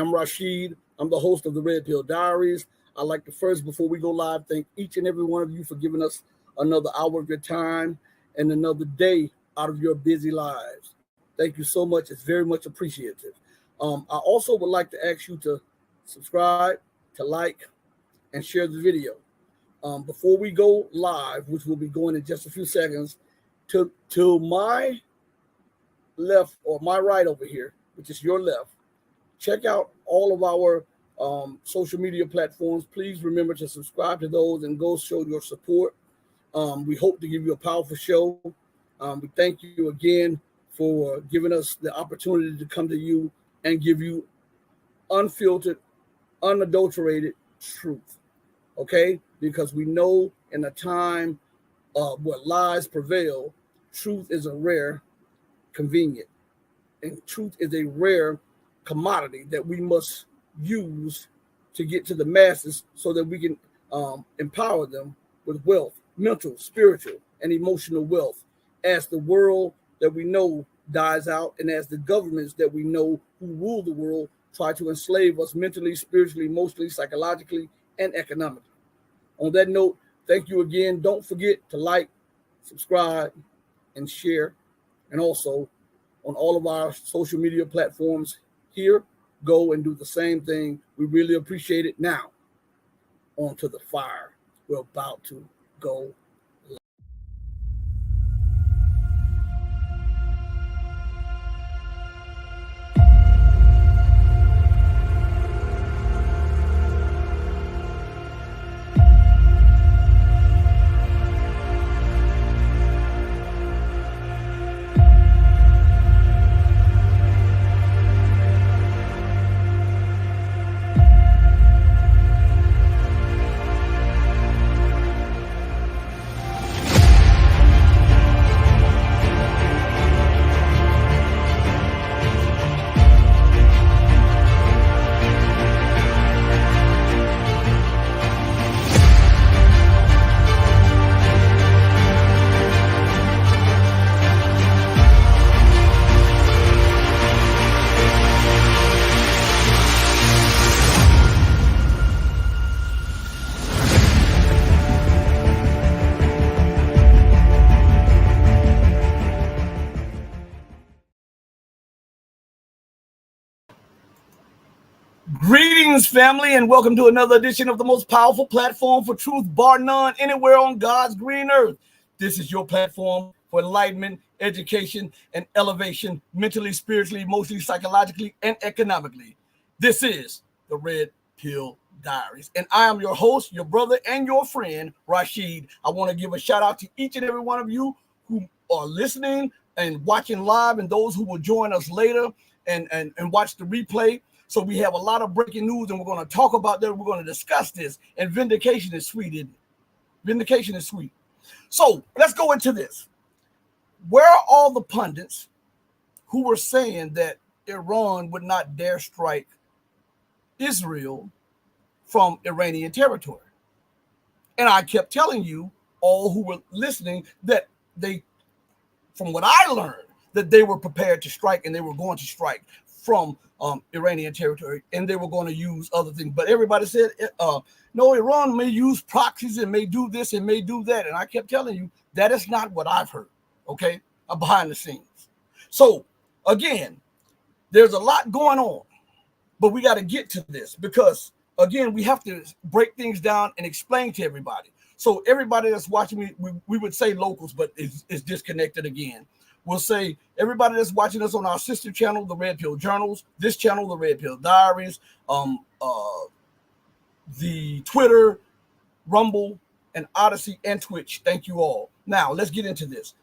I'm Rashid. I'm the host of the Red Pill Diaries. I'd like to first, before we go live, thank each and every one of you for giving us another hour of your time and another day out of your busy lives. Thank you so much. It's very much appreciative. I also would like to ask you to subscribe, to like, and share the video. Before we go live, which will be going in just a few seconds, to my left or my right over here, which is your left, check out all of our social media platforms. Please remember to subscribe to those and go show your support. We hope to give you a powerful show. We thank you again for giving us the opportunity to come to you and give you unfiltered, unadulterated truth. Okay? Because we know in a time where lies prevail, truth is a rare convenient, and truth is a rare commodity that we must use to get to the masses so that we can empower them with wealth, mental, spiritual, and emotional wealth, as the world that we know dies out and as the governments that we know who rule the world try to enslave us mentally, spiritually, emotionally, psychologically, and economically. On that note, thank you again. Don't forget to like, subscribe, and share. And also on all of our social media platforms here, go and do the same thing. We really appreciate it. Now, on to the fire. We're about to go. Greetings, family, and welcome to another edition of the most powerful platform for truth, bar none, anywhere on God's green earth. This is your platform for enlightenment, education, and elevation, mentally, spiritually, emotionally, psychologically, and economically. This is the Red Pill Diaries, and I am your host, your brother, and your friend, Rashid. I want to give a shout out to each and every one of you who are listening and watching live, and those who will join us later and watch the replay. So we have a lot of breaking news, and we're going to talk about that. We're going to discuss this. And vindication is sweet, isn't it? Vindication is sweet. So let's go into this. Where are all the pundits who were saying that Iran would not dare strike Israel from Iranian territory? And I kept telling you, all who were listening, that they, from what I learned, that they were prepared to strike, and they were going to strike from Iranian territory, and they were going to use other things. But everybody said, no, Iran may use proxies and may do this and may do that. And I kept telling you, that is not what I've heard, okay, behind the scenes. So, again, there's a lot going on, but we got to get to this because, again, we have to break things down and explain to everybody. So everybody that's watching me, we would say locals, but it's disconnected again. We'll say everybody that's watching us on our sister channel, the Red Pill Journals, this channel, the Red Pill Diaries, the Twitter, Rumble, and Odyssey, and Twitch. Thank you all. Now, let's get into this.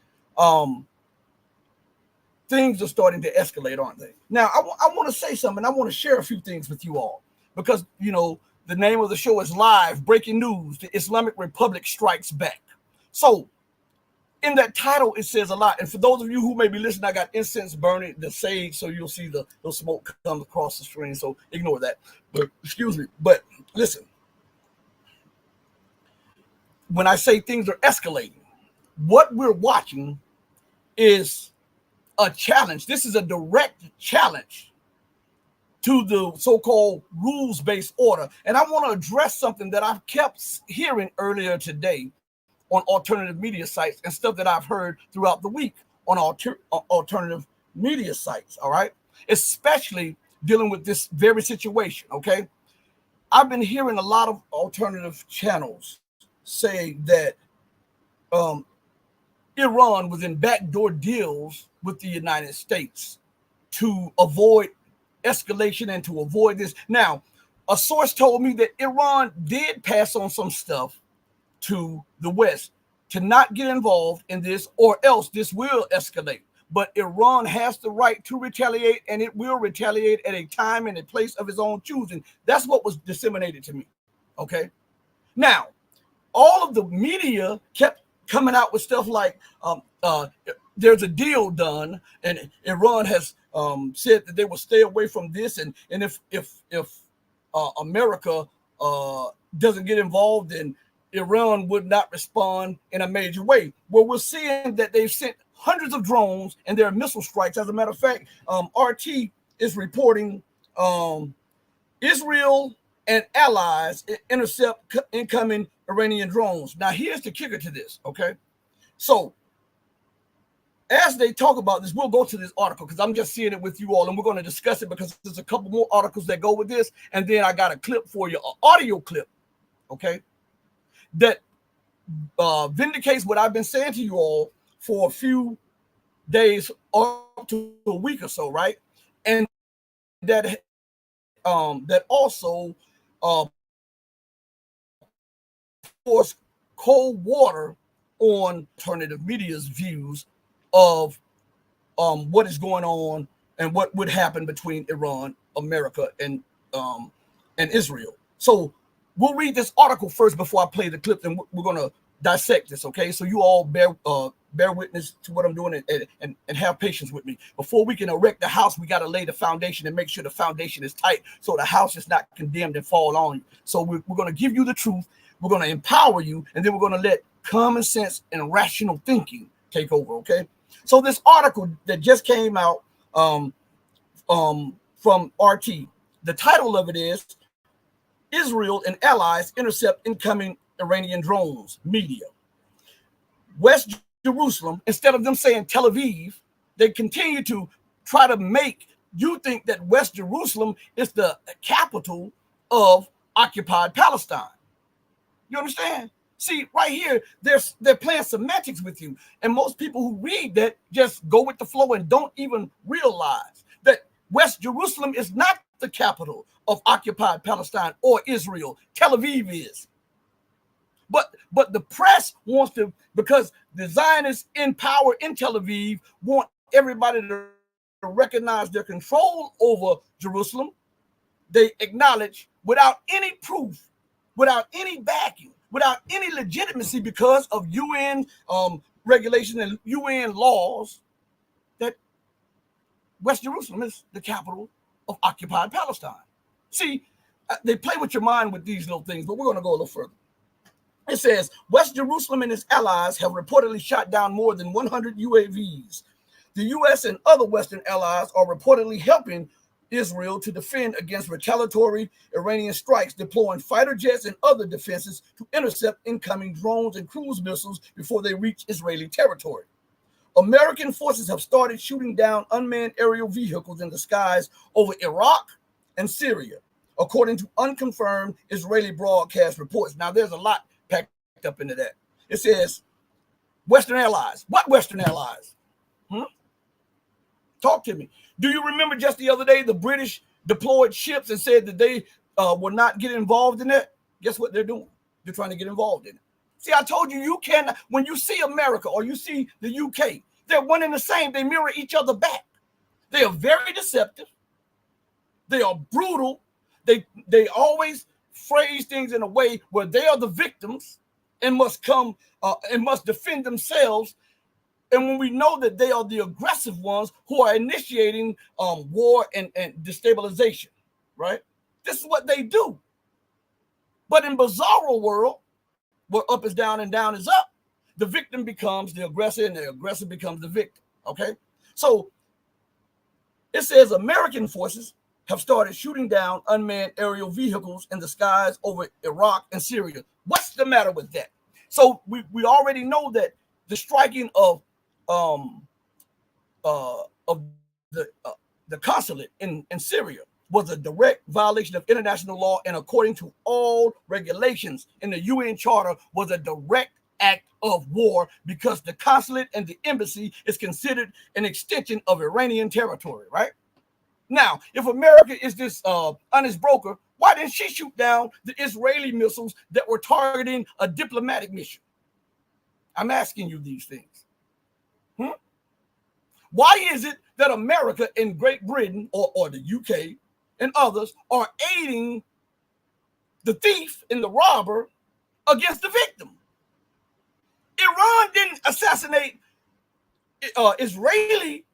Things are starting to escalate, aren't they? Now, I want to say something. I want to share a few things with you all because, you know, the name of the show is Live Breaking News. The Islamic Republic Strikes Back. So, in that title, it says a lot. And for those of you who may be listening, I got incense burning, the sage, so you'll see the smoke come across the screen. So ignore that. But excuse me. But listen, when I say things are escalating, what we're watching is a challenge. This is a direct challenge to the so-called rules-based order. And I want to address something that I've kept hearing earlier today on alternative media sites and stuff that I've heard throughout the week on alternative media sites, all right? Especially dealing with this very situation, okay? I've been hearing a lot of alternative channels say that Iran was in backdoor deals with the United States to avoid escalation and to avoid this. Now, a source told me that Iran did pass on some stuff to the West to not get involved in this, or else this will escalate. But Iran has the right to retaliate, and it will retaliate at a time and a place of its own choosing. That's what was disseminated to me, okay? Now, all of the media kept coming out with stuff like there's a deal done, and Iran has said that they will stay away from this, and if America doesn't get involved, then Iran would not respond in a major way. Well, we're seeing that they've sent hundreds of drones and there are missile strikes. As a matter of fact, RT is reporting Israel and allies intercept incoming Iranian drones. Now, here's the kicker to this, okay? So, as they talk about this, we'll go to this article because I'm just seeing it with you all, and we're going to discuss it because there's a couple more articles that go with this, and then I got a clip for you, an audio clip, okay, that vindicates what I've been saying to you all for a few days or up to a week or so, right? And that that also pours cold water on alternative media's views of what is going on and what would happen between Iran, America, and Israel. So we'll read this article first before I play the clip, and we're going to dissect this, okay? So you all bear witness to what I'm doing and have patience with me. Before we can erect the house, we got to lay the foundation and make sure the foundation is tight so the house is not condemned and fall on you. So we're going to give you the truth. We're going to empower you, and then we're going to let common sense and rational thinking take over, okay? So this article that just came out from RT, the title of it is Israel and Allies Intercept Incoming Iranian Drones, Media. West Jerusalem, instead of them saying Tel Aviv, they continue to try to make you think that West Jerusalem is the capital of occupied Palestine. You understand? See, right here, they're playing semantics with you. And most people who read that just go with the flow and don't even realize that West Jerusalem is not the capital of occupied Palestine or Israel. Tel Aviv is. But the press wants to, because the Zionists in power in Tel Aviv want everybody to recognize their control over Jerusalem. They acknowledge without any proof, without any backing, without any legitimacy because of UN regulation and UN laws, that West Jerusalem is the capital of occupied Palestine. See, they play with your mind with these little things, but we're going to go a little further. It says, West Jerusalem and its allies have reportedly shot down more than 100 UAVs. The U.S. and other Western allies are reportedly helping Israel to defend against retaliatory Iranian strikes, deploying fighter jets and other defenses to intercept incoming drones and cruise missiles before they reach Israeli territory. American forces have started shooting down unmanned aerial vehicles in the skies over Iraq and Syria, according to unconfirmed Israeli broadcast reports. Now, there's a lot packed up into that. It says, Western allies. What Western allies? Talk to me. Do you remember just the other day the British deployed ships and said that they will not get involved in that? Guess what they're doing? They're trying to get involved in it. See, I told you, you can, when you see America or you see the UK, they're one and the same. They mirror each other back. They are very deceptive. They are brutal. They always phrase things in a way where they are the victims and must come and must defend themselves. And when we know that they are the aggressive ones who are initiating war and destabilization, right? This is what they do. But in bizarro world, where up is down and down is up, the victim becomes the aggressor and the aggressor becomes the victim, okay? So it says American forces have started shooting down unmanned aerial vehicles in the skies over Iraq and Syria. What's the matter with that? So we already know that the striking of the consulate in Syria was a direct violation of international law, and according to all regulations in the UN Charter, was a direct act of war because the consulate and the embassy is considered an extension of Iranian territory, right? Now, if America is this honest broker, why didn't she shoot down the Israeli missiles that were targeting a diplomatic mission? I'm asking you these things. Why is it that America and Great Britain or the UK and others are aiding the thief and the robber against the victim? Iran didn't assassinate Israeli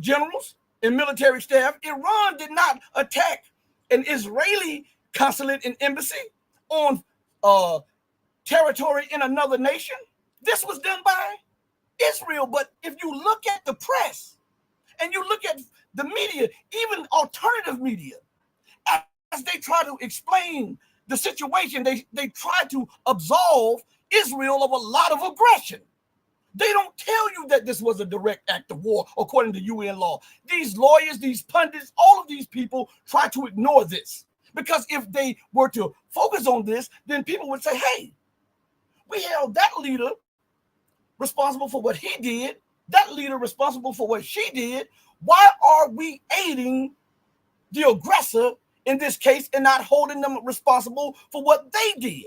generals and military staff. Iran did not attack an Israeli consulate and embassy on territory in another nation. This was done by Israel. But if you look at the press and you look at the media, even alternative media, as they try to explain the situation, they try to absolve Israel of a lot of aggression. They don't tell you that this was a direct act of war according to UN law. These lawyers, these pundits, all of these people try to ignore this, because if they were to focus on this, then people would say, hey, we held that leader responsible for what he did, that leader responsible for what she did. Why are we aiding the aggressor in this case and not holding them responsible for what they did?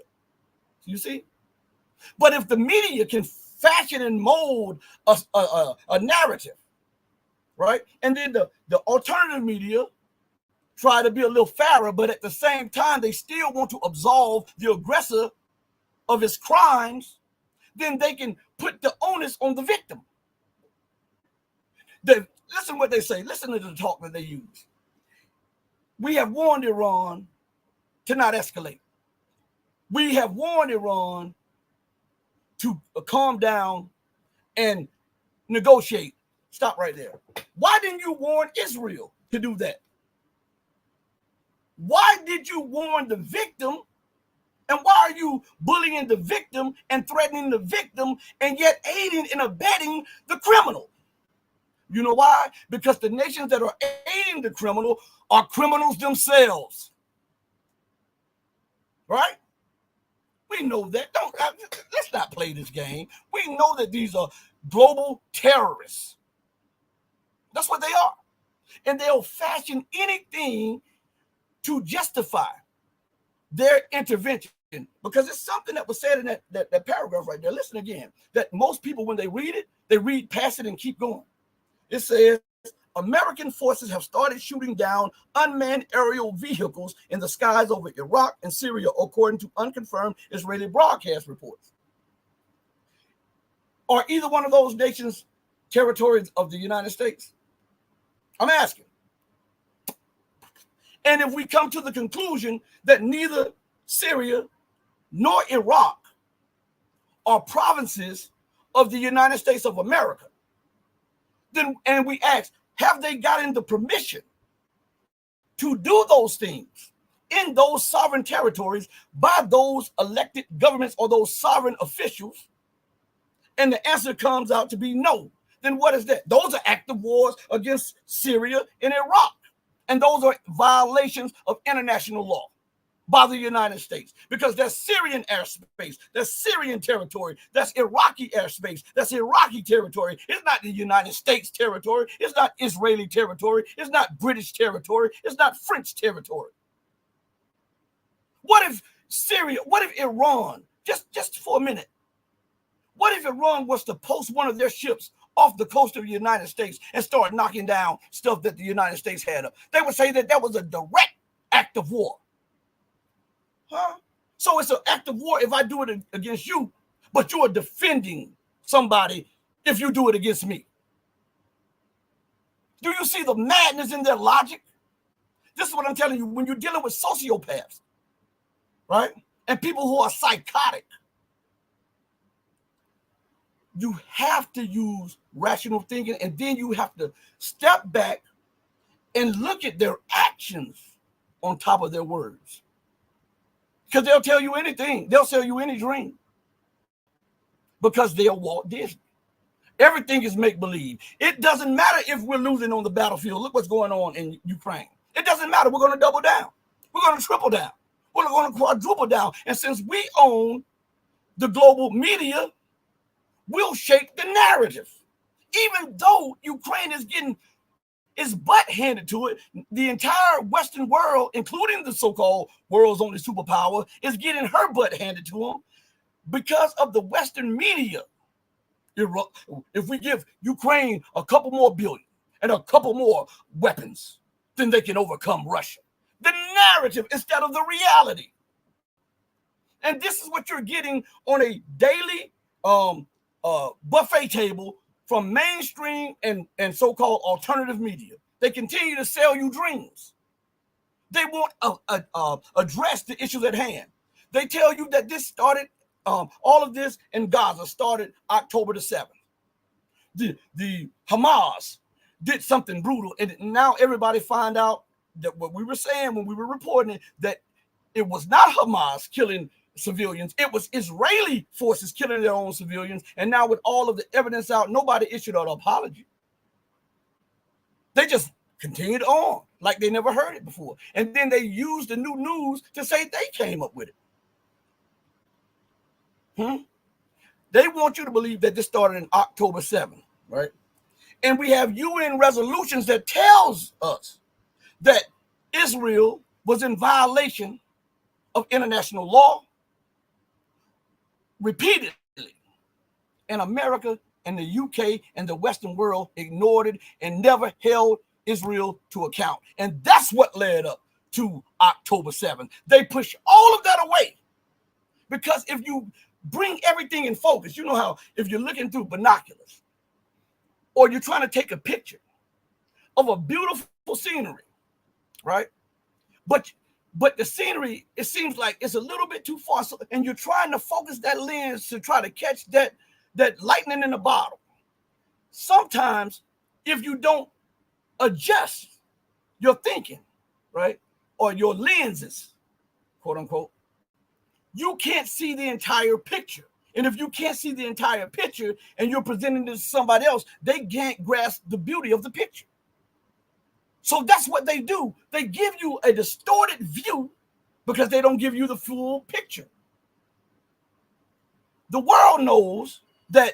You see? But if the media can fashion and mold a narrative, right? And then the alternative media try to be a little fairer, but at the same time, they still want to absolve the aggressor of his crimes, then they can put the onus on the victim. Listen what they say. Listen to the talk that they use. We have warned Iran to not escalate. We have warned Iran to calm down and negotiate. Stop right there. Why didn't you warn Israel to do that? Why did you warn the victim? And why are you bullying the victim and threatening the victim and yet aiding and abetting the criminal? You know why? Because the nations that are aiding the criminal are criminals themselves. Right? We know that. Let's not play this game. We know that these are global terrorists. That's what they are. And they'll fashion anything to justify their intervention, because it's something that was said in that paragraph right there. Listen again, that most people, when they read it, they read past it and keep going. It says, American forces have started shooting down unmanned aerial vehicles in the skies over Iraq and Syria, according to unconfirmed Israeli broadcast reports. Are either one of those nations territories of the United States? I'm asking. And if we come to the conclusion that neither Syria nor Iraq are provinces of the United States of America, then, and we ask, have they gotten the permission to do those things in those sovereign territories by those elected governments or those sovereign officials? And the answer comes out to be no. Then what is that? Those are active wars against Syria and Iraq. And those are violations of international law by the United States, because that's Syrian airspace, that's Syrian territory, that's Iraqi airspace, that's Iraqi territory. It's not the United States territory. It's not Israeli territory. It's not British territory. It's not French territory. What if Syria, what if Iran, just for a minute, what if Iran was to post one of their ships off the coast of the United States and start knocking down stuff that the United States had up? They would say that that was a direct act of war. Huh? So it's an act of war if I do it against you, but you are defending somebody if you do it against me. Do you see the madness in their logic? This is what I'm telling you. When you're dealing with sociopaths, right, and people who are psychotic, you have to use rational thinking, and then you have to step back and look at their actions on top of their words. Because they'll tell you anything. They'll sell you any dream. Because they're Walt Disney. Everything is make-believe. It doesn't matter if we're losing on the battlefield. Look what's going on in Ukraine. It doesn't matter. We're going to double down. We're going to triple down. We're going to quadruple down. And since we own the global media, we'll shape the narrative. Even though Ukraine is getting its butt handed to it, the entire Western world, including the so-called world's only superpower, is getting her butt handed to them because of the Western media. If we give Ukraine a couple more billion and a couple more weapons, then they can overcome Russia. The narrative instead of the reality. And this is what you're getting on a daily buffet table from mainstream and so-called alternative media. They continue to sell you dreams. They won't address the issues at hand. They tell you that this started, all of this in Gaza started October the 7th. The Hamas did something brutal, and now everybody find out that what we were saying when we were reporting it, that it was not Hamas killing civilians, it was Israeli forces killing their own civilians. And now with all of the evidence out, nobody issued an apology. They just continued on like they never heard it before. And then they used the new news to say they came up with it. They want you to believe that this started in October 7th, right? And we have UN resolutions that tells us that Israel was in violation of international law repeatedly. And America and the UK and the Western world ignored it and never held Israel to account. And that's what led up to October 7th. They pushed all of that away. Because if you bring everything in focus, you know how if you're looking through binoculars or you're trying to take a picture of a beautiful scenery, right? But the scenery, it seems like it's a little bit too far. So, and you're trying to focus that lens to try to catch that lightning in the bottle. Sometimes if you don't adjust your thinking, right, or your lenses, quote unquote, you can't see the entire picture. And if you can't see the entire picture and you're presenting it to somebody else, they can't grasp the beauty of the picture. So that's what they do. They give you a distorted view because they don't give you the full picture. The world knows that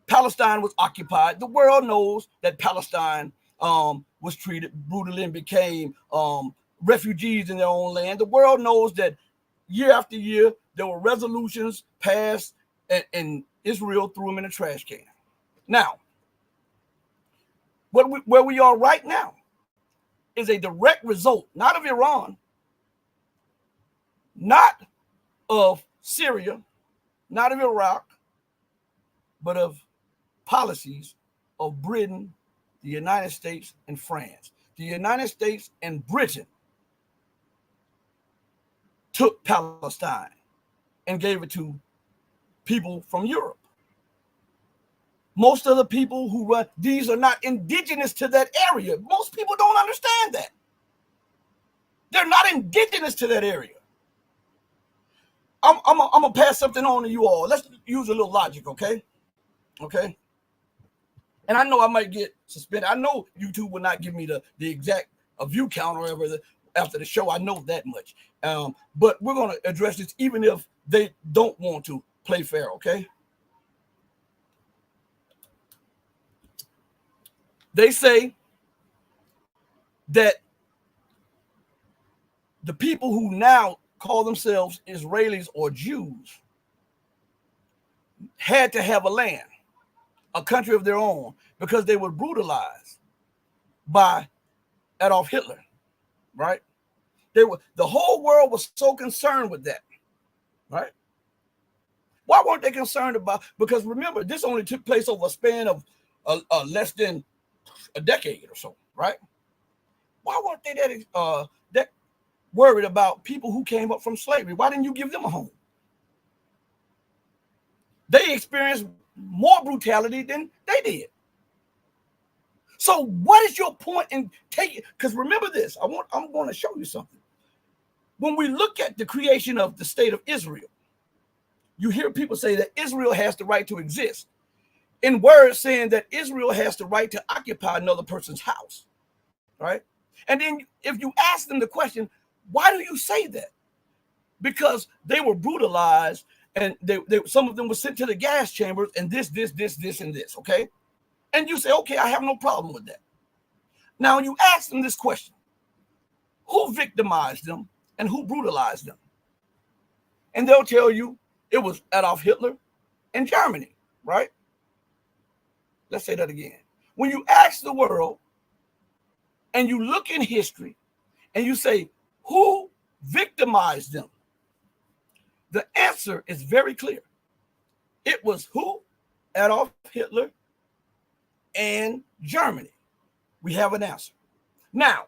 Palestine was occupied. The world knows that Palestine was treated brutally and became refugees in their own land. The world knows that year after year, there were resolutions passed and Israel threw them in a trash can. Now, where we are right now is a direct result, not of Iran, not of Syria, not of Iraq, but of policies of Britain, the United States, and France. The United States and Britain took Palestine and gave it to people from Europe. Most of the people who run these are not indigenous to that area. Most people don't understand that. They're not indigenous to that area. I'm gonna pass something on to you all. Let's use a little logic, okay? Okay. And I know I might get suspended. I know YouTube will not give me the exact view count or whatever after the show. I know that much. But we're gonna address this even if they don't want to play fair, okay? They say that the people who now call themselves Israelis or Jews had to have a land, a country of their own, because they were brutalized by Adolf Hitler, right? The whole world was so concerned with that, right? Why weren't they concerned about? Because remember, this only took place over a span of less than a decade or so, right? Why weren't they that worried about people who came up from slavery? Why didn't you give them a home? They experienced more brutality than they did. So what is your point in taking? Because remember this, I'm going to show you something. When we look at the creation of the state of Israel, you hear people say that Israel has the right to exist, in words saying that Israel has the right to occupy another person's house, right? And then if you ask them the question, why do you say that? Because they were brutalized, and they some of them were sent to the gas chambers, and this, and this, okay? And you say, okay, I have no problem with that. Now you ask them this question: who victimized them and who brutalized them? And they'll tell you it was Adolf Hitler and Germany, right? Let's say that again. When you ask the world and you look in history and you say, who victimized them? The answer is very clear. It was who? Adolf Hitler and Germany. We have an answer. Now,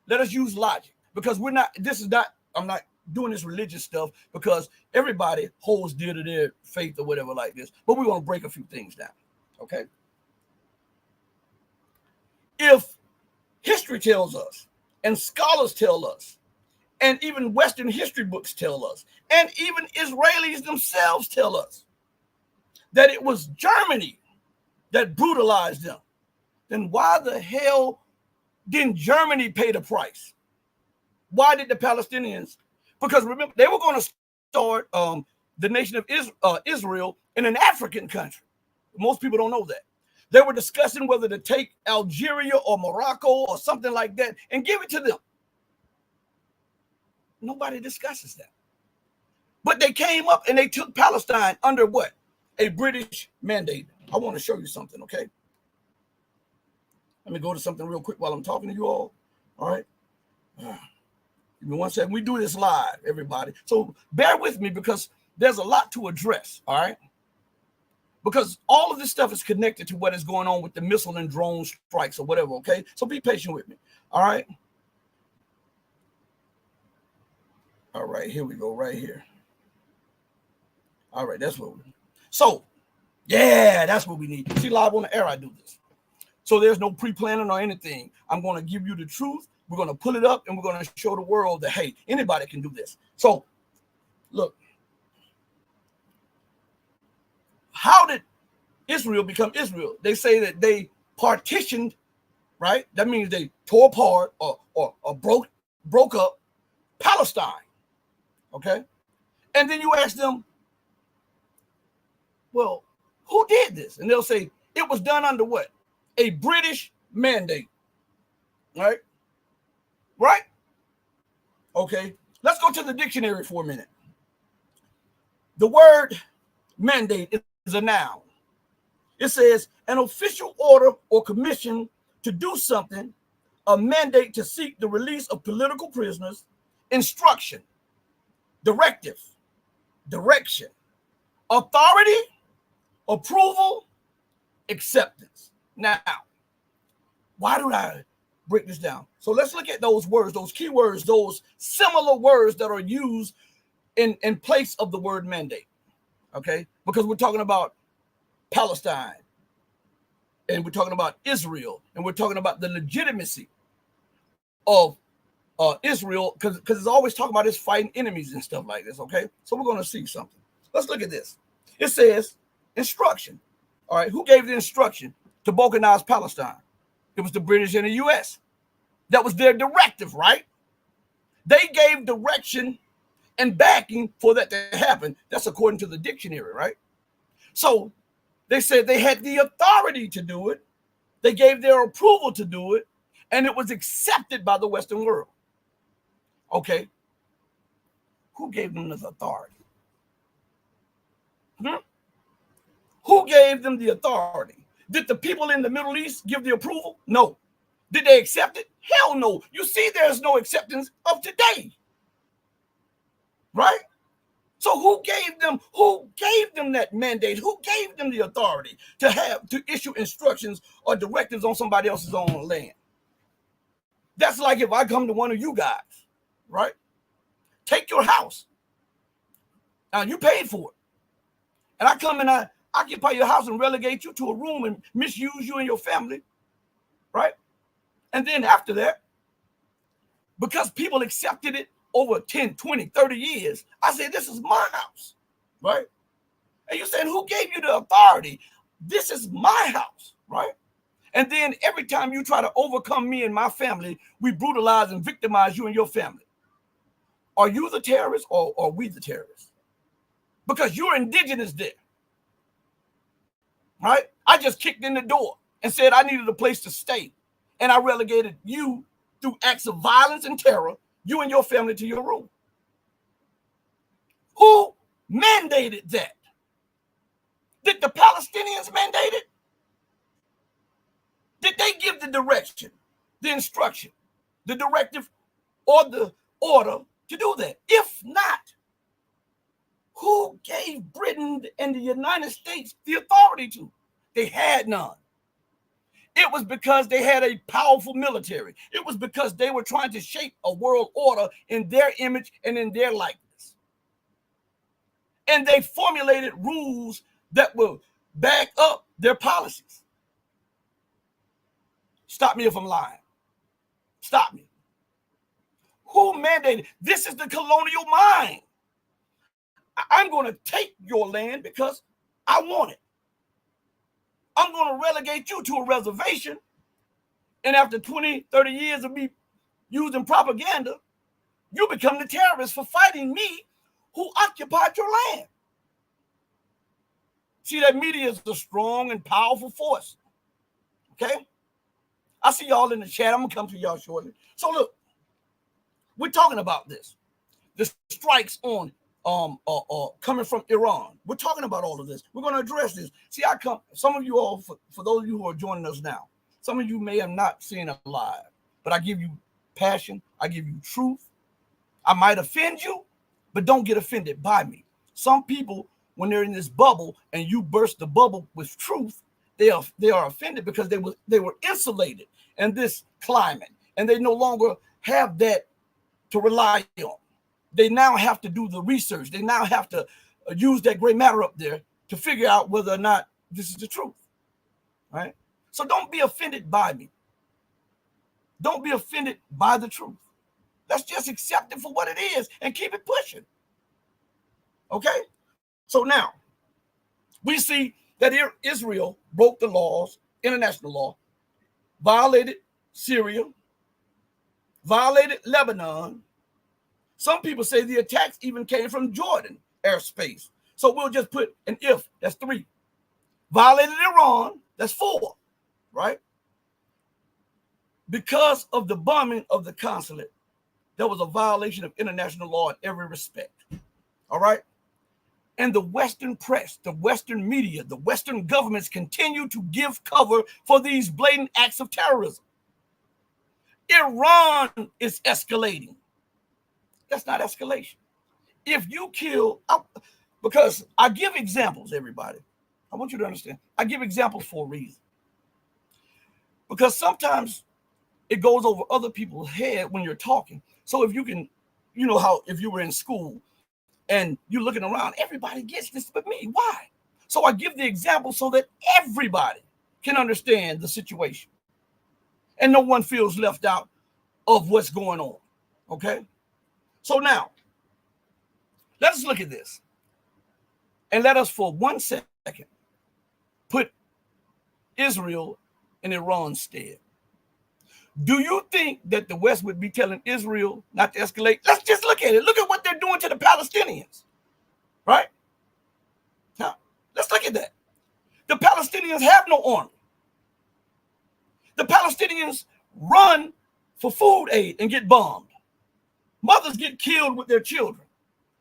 let us use logic, because I'm not doing this religious stuff because everybody holds dear to their faith or whatever like this, but we want to break a few things down, okay? If history tells us, and scholars tell us, and even Western history books tell us, and even Israelis themselves tell us that it was Germany that brutalized them, then why the hell didn't Germany pay the price? Why did the Palestinians? Because remember, they were going to start the nation of Israel in an African country. Most people don't know that. They were discussing whether to take Algeria or Morocco or something like that and give it to them. Nobody discusses that. But they came up and they took Palestine under what? A British mandate. I want to show you something, okay? Let me go to something real quick while I'm talking to you all. All right. Give me 1 second. We do this live, everybody. So bear with me because there's a lot to address. All right. Because all of this stuff is connected to what is going on with the missile and drone strikes or whatever. Okay. So be patient with me. All right. All right. Here we go. Right here. All right. That's what we. So, yeah, that's what we need. See, live on the air, I do this. So there's no pre-planning or anything. I'm going to give you the truth. We're going to pull it up and we're going to show the world that, hey, anybody can do this. So, look. How did Israel become Israel? They say that they partitioned, right? That means they tore apart or broke up Palestine, okay? And then you ask them, well, who did this? And they'll say, it was done under what? A British mandate, right? Right? Okay, let's go to the dictionary for a minute. The word mandate is a noun. It says an official order or commission to do something, a mandate to seek the release of political prisoners, instruction, directive, direction, authority, approval, acceptance. Now, why do I break this down? So let's look at those words, those key words, those similar words that are used in place of the word mandate. Okay, because we're talking about Palestine, and we're talking about Israel, and we're talking about the legitimacy of Israel, because it's always talking about its fighting enemies and stuff like this. Okay, so we're going to see something. Let's look at this. It says instruction. All right, who gave the instruction to balkanize Palestine? It was the British and the U.S. That was their directive, right? They gave direction and backing for that to happen. That's according to the dictionary, right? So they said they had the authority to do it. They gave their approval to do it, and it was accepted by the Western world. Okay. Who gave them this authority? Who gave them the authority? Did the people in the Middle East give the approval? No. Did they accept it? Hell no. You see, there's no acceptance of today. Right? So who gave them that mandate? Who gave them the authority to issue instructions or directives on somebody else's own land? That's like if I come to one of you guys, right? Take your house. Now you paid for it. And I come and I occupy your house and relegate you to a room and misuse you and your family. right? And then after that, because people accepted it over 10, 20, 30 years, I said, this is my house, right? And you're saying, who gave you the authority? This is my house, right? And then every time you try to overcome me and my family, we brutalize and victimize you and your family. Are you the terrorist or are we the terrorists? Because you're indigenous there, right? I just kicked in the door and said I needed a place to stay. And I relegated you through acts of violence and terror, you and your family, to your room. Who mandated that? Did the Palestinians mandate it? Did they give the direction, the instruction, the directive, or the order to do that? If not, who gave Britain and the United States the authority to? They had none. It was because they had a powerful military. It was because they were trying to shape a world order in their image and in their likeness. And they formulated rules that will back up their policies. Stop me if I'm lying. Stop me. Who mandated? This is the colonial mind. I'm going to take your land because I want it. I'm going to relegate you to a reservation. And after 20, 30 years of me using propaganda, you become the terrorist for fighting me who occupied your land. See, that media is a strong and powerful force. Okay? I see y'all in the chat. I'm going to come to y'all shortly. So look, we're talking about this. The strikes on coming from Iran. We're talking about all of this. We're going to address this. See, some of you all, for those of you who are joining us now, some of you may have not seen it live, but I give you passion. I give you truth. I might offend you, but don't get offended by me. Some people, when they're in this bubble and you burst the bubble with truth, they are offended because they were insulated in this climate, and they no longer have that to rely on. They now have to do the research. They now have to use that gray matter up there to figure out whether or not this is the truth, right? So don't be offended by me. Don't be offended by the truth. Let's just accept it for what it is and keep it pushing, okay? So now we see that Israel broke the laws, international law, violated Syria, violated Lebanon. Some people say the attacks even came from Jordan airspace. So we'll just put an if, that's 3. Violated Iran, that's 4, right? Because of the bombing of the consulate, there was a violation of international law in every respect, all right? And the Western press, the Western media, the Western governments continue to give cover for these blatant acts of terrorism. Iran is escalating. That's not escalation. If you kill, because I give examples, everybody. I want you to understand. I give examples for a reason. Because sometimes it goes over other people's head when you're talking. So if you can, you know how if you were in school and you're looking around, everybody gets this but me. Why? So I give the example so that everybody can understand the situation. And no one feels left out of what's going on. Okay? So now, let us look at this. And let us for 1 second put Israel in Iran's stead. Do you think that the West would be telling Israel not to escalate? Let's just look at it. Look at what they're doing to the Palestinians, right? Now, let's look at that. The Palestinians have no army. The Palestinians run for food aid and get bombed. Mothers get killed with their children.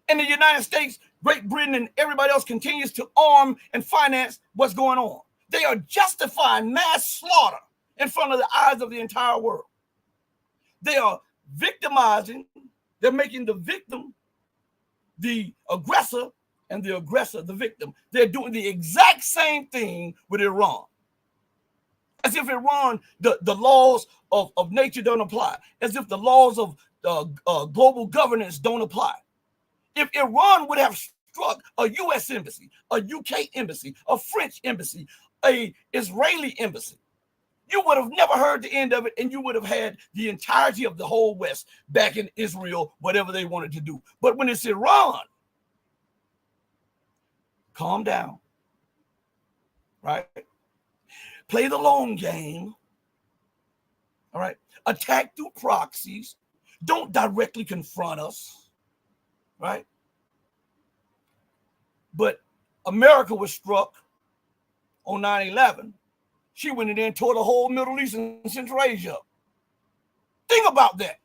And the United States, Great Britain, and everybody else continues to arm and finance what's going on. They are justifying mass slaughter in front of the eyes of the entire world. They are victimizing. They're making the victim the aggressor and the aggressor the victim. They're doing the exact same thing with Iran. As if Iran, the laws of nature don't apply. As if the laws of global governance don't apply. If Iran would have struck a U.S. embassy, a UK embassy, a French embassy, a Israeli embassy, you would have never heard the end of it, and you would have had the entirety of the whole West back in Israel, whatever they wanted to do. But when it's Iran, calm down, right? Play the long game, all right? Attack through proxies. Don't directly confront us, right? But America was struck on 9/11. She went in there and tore the whole Middle East and Central Asia. Think about that.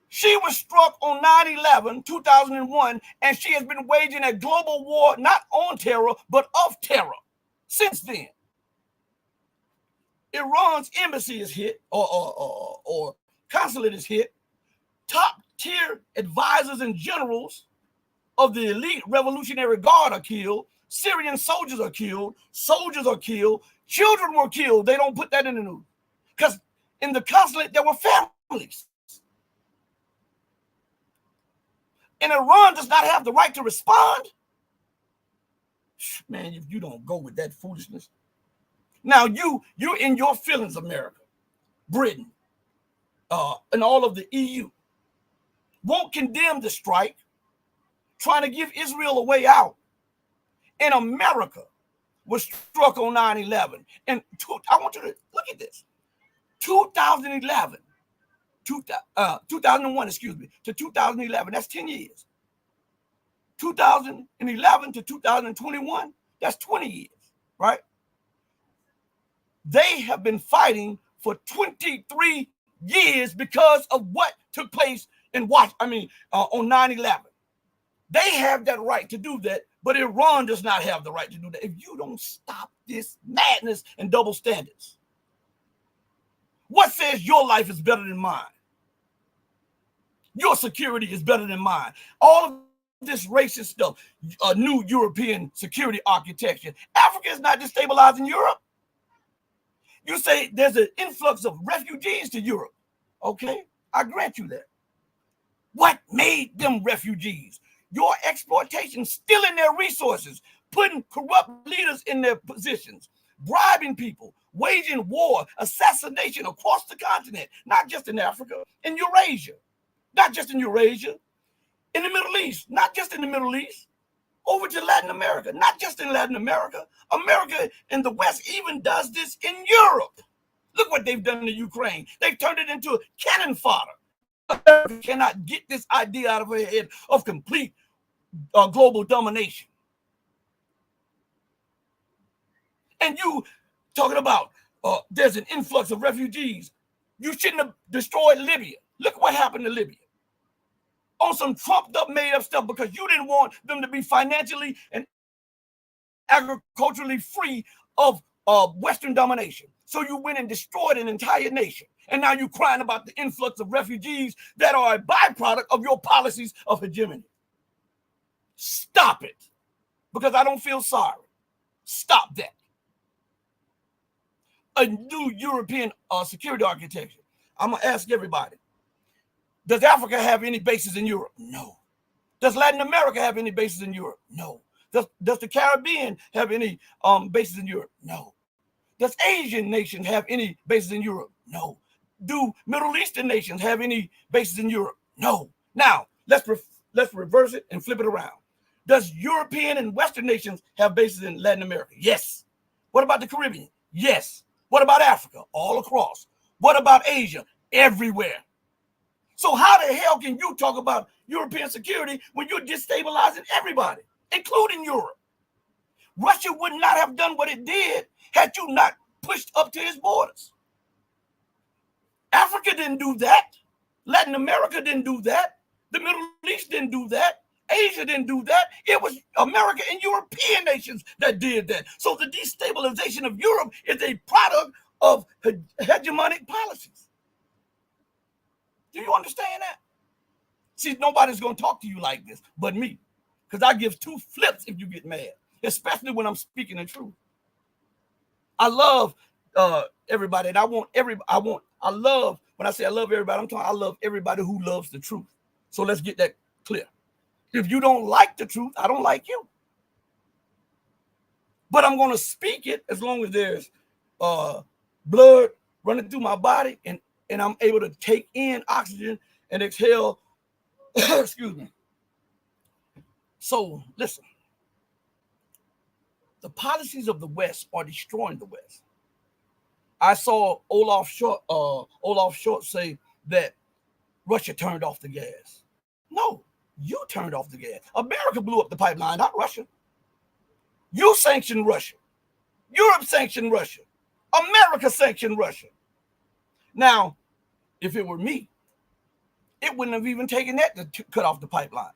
She was struck on 9/11, 2001, and she has been waging a global war, not on terror, but of terror since then. Iran's embassy is hit, or consulate is hit. Top tier advisors and generals of the elite Revolutionary Guard are killed. Syrian soldiers are killed. Soldiers are killed. Children were killed. They don't put that in the news. Because in the consulate, there were families. And Iran does not have the right to respond. Man, if you don't go with that foolishness. Now, you're in your feelings, America, Britain, and all of the EU won't condemn the strike, trying to give Israel a way out. And America was struck on 9/11. And I want you to look at this. 2011, 2001, to 2011, that's 10 years. 2011 to 2021, that's 20 years, right? They have been fighting for 23 years because of what took place on 9/11. They have that right to do that, but Iran does not have the right to do that. If you don't stop this madness and double standards, what says your life is better than mine? Your security is better than mine. All of this racist stuff, a new European security architecture. Africa is not destabilizing Europe. You say there's an influx of refugees to Europe. Okay, I grant you that. What made them refugees? Your exploitation, stealing their resources, putting corrupt leaders in their positions, bribing people, waging war, assassination across the continent, not just in Africa, in Eurasia, not just in Eurasia, in the Middle East, not just in the Middle East, over to Latin America, not just in Latin America. America and the West even does this in Europe. Look what they've done to Ukraine. They've turned it into cannon fodder. America cannot get this idea out of her head of complete global domination. And you talking about there's an influx of refugees. You shouldn't have destroyed Libya. Look what happened to Libya. On some trumped up, made up stuff because you didn't want them to be financially and agriculturally free of Western domination. So you went and destroyed an entire nation. And now you're crying about the influx of refugees that are a byproduct of your policies of hegemony. Stop it. Because I don't feel sorry. Stop that. A new European security architecture. I'm going to ask everybody. Does Africa have any bases in Europe? No. Does Latin America have any bases in Europe? No. Does the Caribbean have any bases in Europe? No. Does Asian nations have any bases in Europe? No. Do Middle Eastern nations have any bases in Europe? No. Now, let's reverse it and flip it around. Does European and Western nations have bases in Latin America? Yes. What about the Caribbean? Yes. What about Africa? All across. What about Asia? Everywhere. So how the hell can you talk about European security when you're destabilizing everybody, including Europe? Russia would not have done what it did had you not pushed up to its borders. Africa didn't do that. Latin America didn't do that. The Middle East didn't do that. Asia didn't do that. It was America and European nations that did that. So the destabilization of Europe is a product of hegemonic policies. Do you understand that? See, nobody's going to talk to you like this but me, because I give two flips if you get mad, especially when I'm speaking the truth. I love everybody, and I love, when I say I love everybody, I'm talking I love everybody who loves the truth. So let's get that clear. If you don't like the truth, I don't like you. But I'm going to speak it as long as there's blood running through my body, and I'm able to take in oxygen and exhale. Excuse me. So listen, the policies of the West are destroying the West. I saw Olaf Scholz say that Russia turned off the gas. No, you turned off the gas. America blew up the pipeline, not Russia. You sanctioned Russia. Europe sanctioned Russia. America sanctioned Russia. Now, if it were me, it wouldn't have even taken that to cut off the pipeline.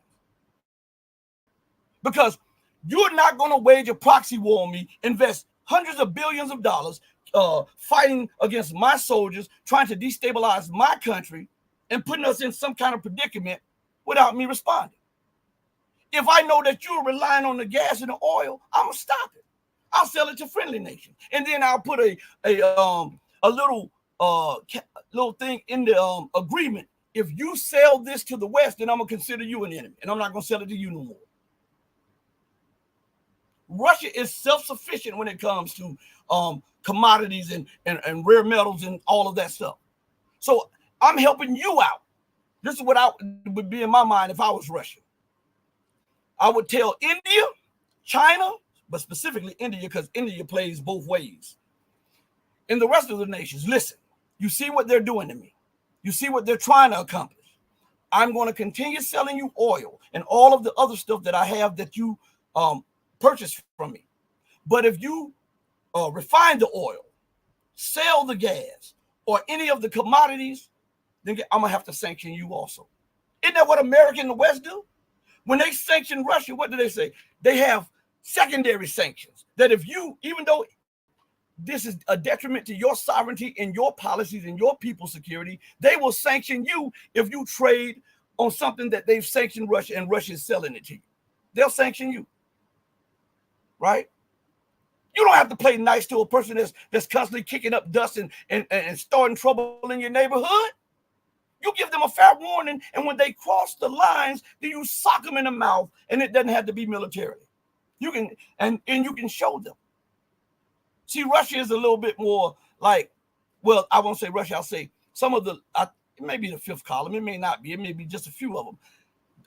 Because you're not going to wage a proxy war on me, invest hundreds of billions of dollars fighting against my soldiers, trying to destabilize my country and putting us in some kind of predicament without me responding. If I know that you're relying on the gas and the oil, I'm going to stop it. I'll sell it to friendly nations. And then I'll put a little thing in the agreement. If you sell this to the West, then I'm going to consider you an enemy. And I'm not going to sell it to you no more. Russia is self-sufficient when it comes to commodities and rare metals and all of that stuff. So I'm helping you out. This is what would be in my mind if I was Russia. I would tell India, China, but specifically India, because India plays both ways. And the rest of the nations, listen, you see what they're doing to me. You see what they're trying to accomplish. I'm going to continue selling you oil and all of the other stuff that I have that you purchased from me. But if you refine the oil, sell the gas, or any of the commodities, then I'm going to have to sanction you also. Isn't that what America and the West do? When they sanction Russia, what do they say? They have secondary sanctions. That if you, even though this is a detriment to your sovereignty and your policies and your people's security, they will sanction you if you trade on something that they've sanctioned Russia and Russia is selling it to you. They'll sanction you. Right? You don't have to play nice to a person that's constantly kicking up dust and starting trouble in your neighborhood. You give them a fair warning, and when they cross the lines, then you sock them in the mouth, and it doesn't have to be militarily. You can and you can show them. See, Russia is a little bit more like, well, I won't say Russia. I'll say some of it may be the fifth column. It may not be. It may be just a few of them.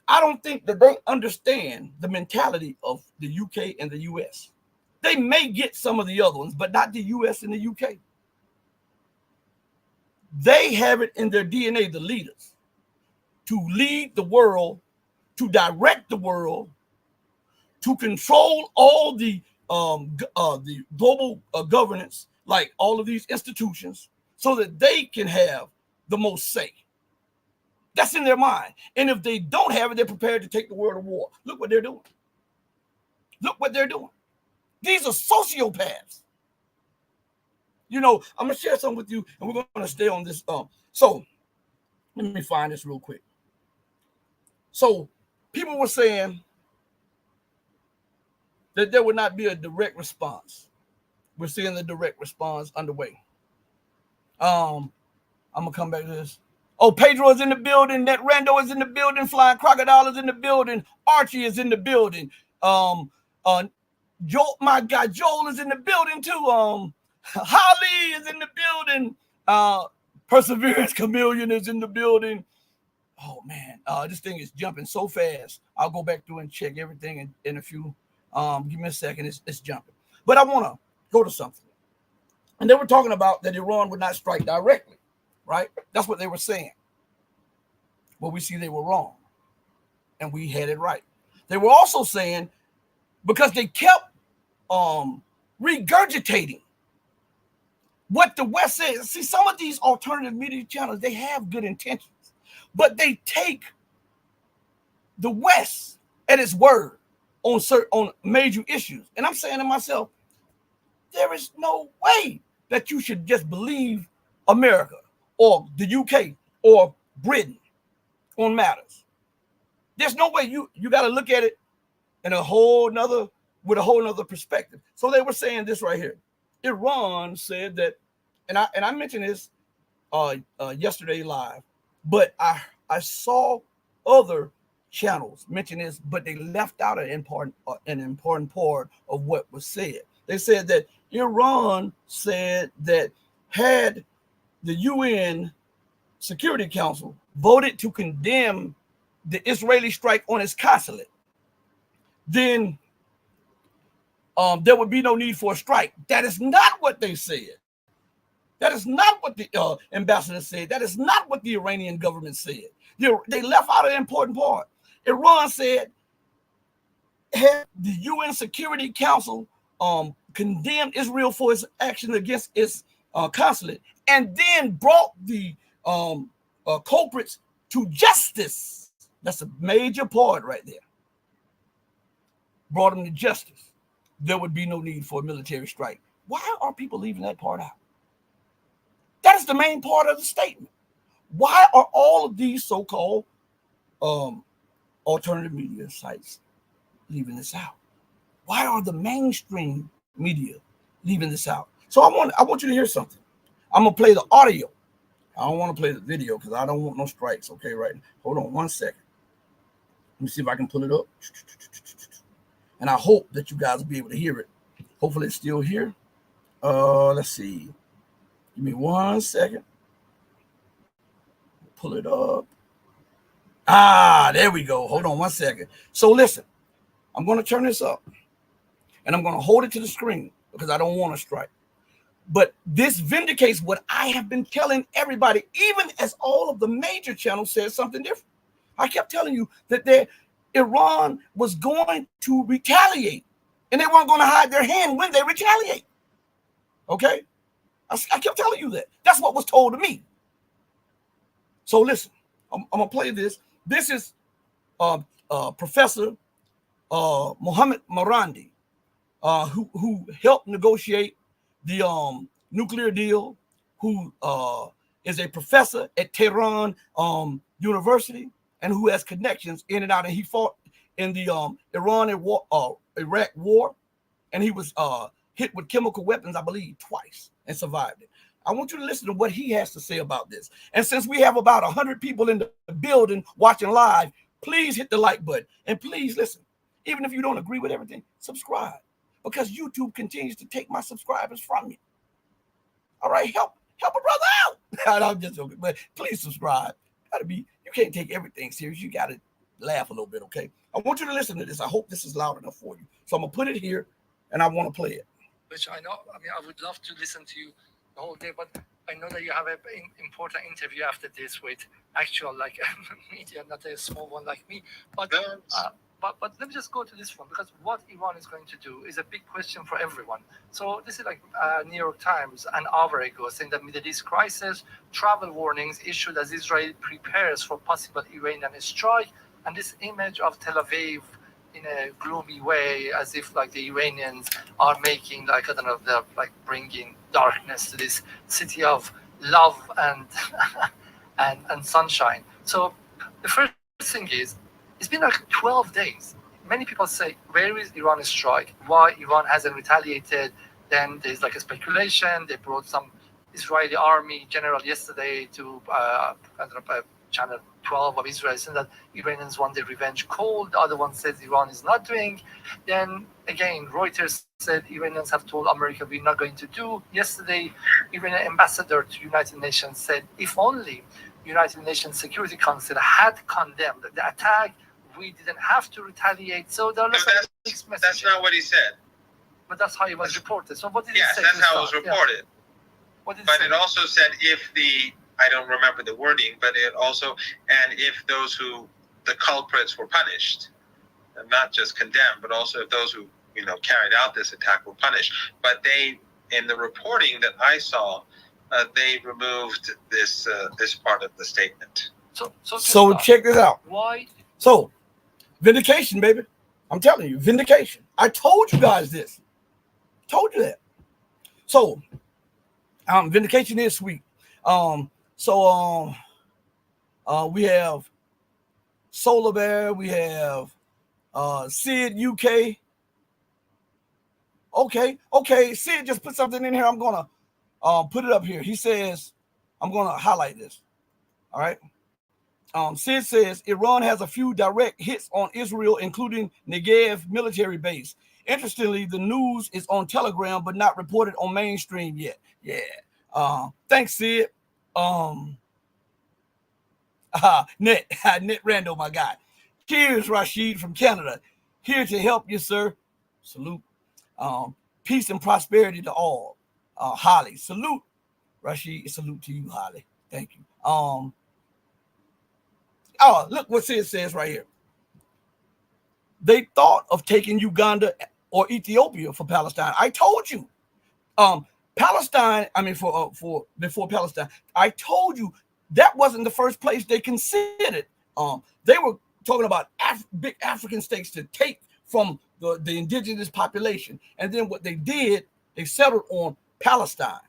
I don't think that they understand the mentality of the UK and the US. They may get some of the other ones, but not the US and the UK. They have it in their DNA, the leaders, to lead the world, to direct the world, to control all the global governance, like all of these institutions, so that they can have the most say. That's in their mind. And if they don't have it, they're prepared to take the world to war. Look what they're doing. Look what they're doing. These are sociopaths. You know, I'm going to share something with you, and we're going to stay on this. So let me find this real quick. So people were saying that there would not be a direct response. We're seeing the direct response underway. I'm going to come back to this. Oh, Pedro is in the building. That Rando is in the building. Flying Crocodile is in the building. Archie is in the building. Joel, my guy Joel is in the building too. Holly is in the building. Perseverance Chameleon is in the building. Oh man, this thing is jumping so fast. I'll go back through and check everything in a few. Give me a second. It's jumping. But I want to go to something. And they were talking about that Iran would not strike directly, right? That's what they were saying. Well, we see they were wrong, and we had it right. They were also saying, because they kept regurgitating what the West says. See, some of these alternative media channels, they have good intentions, but they take the West at its word on major issues. And I'm saying to myself, there is no way that you should just believe America or the UK or Britain on matters. There's no way. You got to look at it in with a whole nother perspective. So they were saying this right here. Iran said that, and I mentioned this yesterday live, but I saw other channels mention this, but they left out an important part of what was said. They said that Iran said that had the UN Security Council voted to condemn the Israeli strike on its consulate, then there would be no need for a strike. That is not what they said. That is not what the ambassador said. That is not what the Iranian government said. They left out an important part. Iran said, had the UN Security Council condemned Israel for its action against its consulate, and then brought the culprits to justice. That's a major part right there. Brought them to justice. There would be no need for a military strike. Why are people leaving that part out? That is the main part of the statement. Why are all of these so-called alternative media sites leaving this out? Why are the mainstream media leaving this out? So I want you to hear something. I'm gonna play the audio. I don't want to play the video because I don't want no strikes. Okay, right? Hold on 1 second. Let me see if I can pull it up. And I hope that you guys will be able to hear it. Hopefully it's still here. Let's see. Give me 1 second. Pull it up. There we go. Hold on 1 second. So listen, I'm going to turn this up and I'm going to hold it to the screen because I don't want to strike. But this vindicates what I have been telling everybody, even as all of the major channels said something different. I kept telling you that Iran was going to retaliate, and they weren't going to hide their hand when they retaliate. Okay? I kept telling you that. That's what was told to me. So listen, I'm going to play this. This is Professor Mohammed Marandi, who helped negotiate the nuclear deal, who is a professor at Tehran University, and who has connections in and out. And he fought in the Iraq war, and he was hit with chemical weapons, I believe, twice, and survived it. I want you to listen to what he has to say about this. And since we have about 100 people in the building watching live, please hit the like button. And please listen. Even if you don't agree with everything, subscribe. Because YouTube continues to take my subscribers from me. All right, help a brother out. I'm just joking, but please subscribe. You can't take everything serious. You gotta laugh a little bit, okay? I want you to listen to this. I hope this is loud enough for you. So I'm gonna put it here, and I want to play it. Which I know. I mean, I would love to listen to you the whole day, but I know that you have an important interview after this with actual media, not a small one like me. But let me just go to this one, because what Iran is going to do is a big question for everyone. So this is like New York Times an hour ago saying that Middle East crisis, travel warnings issued as Israel prepares for possible Iranian strike, and this image of Tel Aviv in a gloomy way, as if like the Iranians are making they're like bringing darkness to this city of love and and sunshine. So the first thing is, it's been like 12 days. Many people say, where is Iran's strike? Why Iran hasn't retaliated? Then there's like a speculation. They brought some Israeli army general yesterday to channel 12 of Israel, saying that Iranians want their revenge cold. The other one says Iran is not doing. Then again, Reuters said Iranians have told America we're not going to do. Yesterday, Iranian ambassador to United Nations said, if only United Nations Security Council had condemned the attack, we didn't have to retaliate. So there are mixed messages. That's not what he said. But that's how it was reported. So what did he say? Yes, that's how it was reported. Yeah. What did but it also said I don't remember the wording, but it also, and if the culprits were punished, and not just condemned, but also if those who, carried out this attack were punished. But in the reporting that I saw, they removed this part of the statement. So check this out. Why? So, vindication, baby. I'm telling you, vindication. I told you guys this. Told you that. So, vindication is sweet. We have Solar Bear, we have Sid UK. Okay, Sid just put something in here. I'm gonna put it up here. He says, I'm gonna highlight this. All right. Sid says Iran has a few direct hits on Israel, including Negev military base. Interestingly, the news is on Telegram, but not reported on mainstream yet. Yeah. Thanks, Sid. Net Randall, my guy. Cheers, Rashid from Canada. Here to help you, sir. Salute. Peace and prosperity to all. Holly, salute. Rashid, salute to you, Holly. Thank you. Look what Sid says right here. They thought of taking Uganda or Ethiopia for Palestine. I told you. Palestine, I mean, for before Palestine, I told you that wasn't the first place they considered. They were talking about big African states to take from the indigenous population. And then what they did, they settled on Palestine.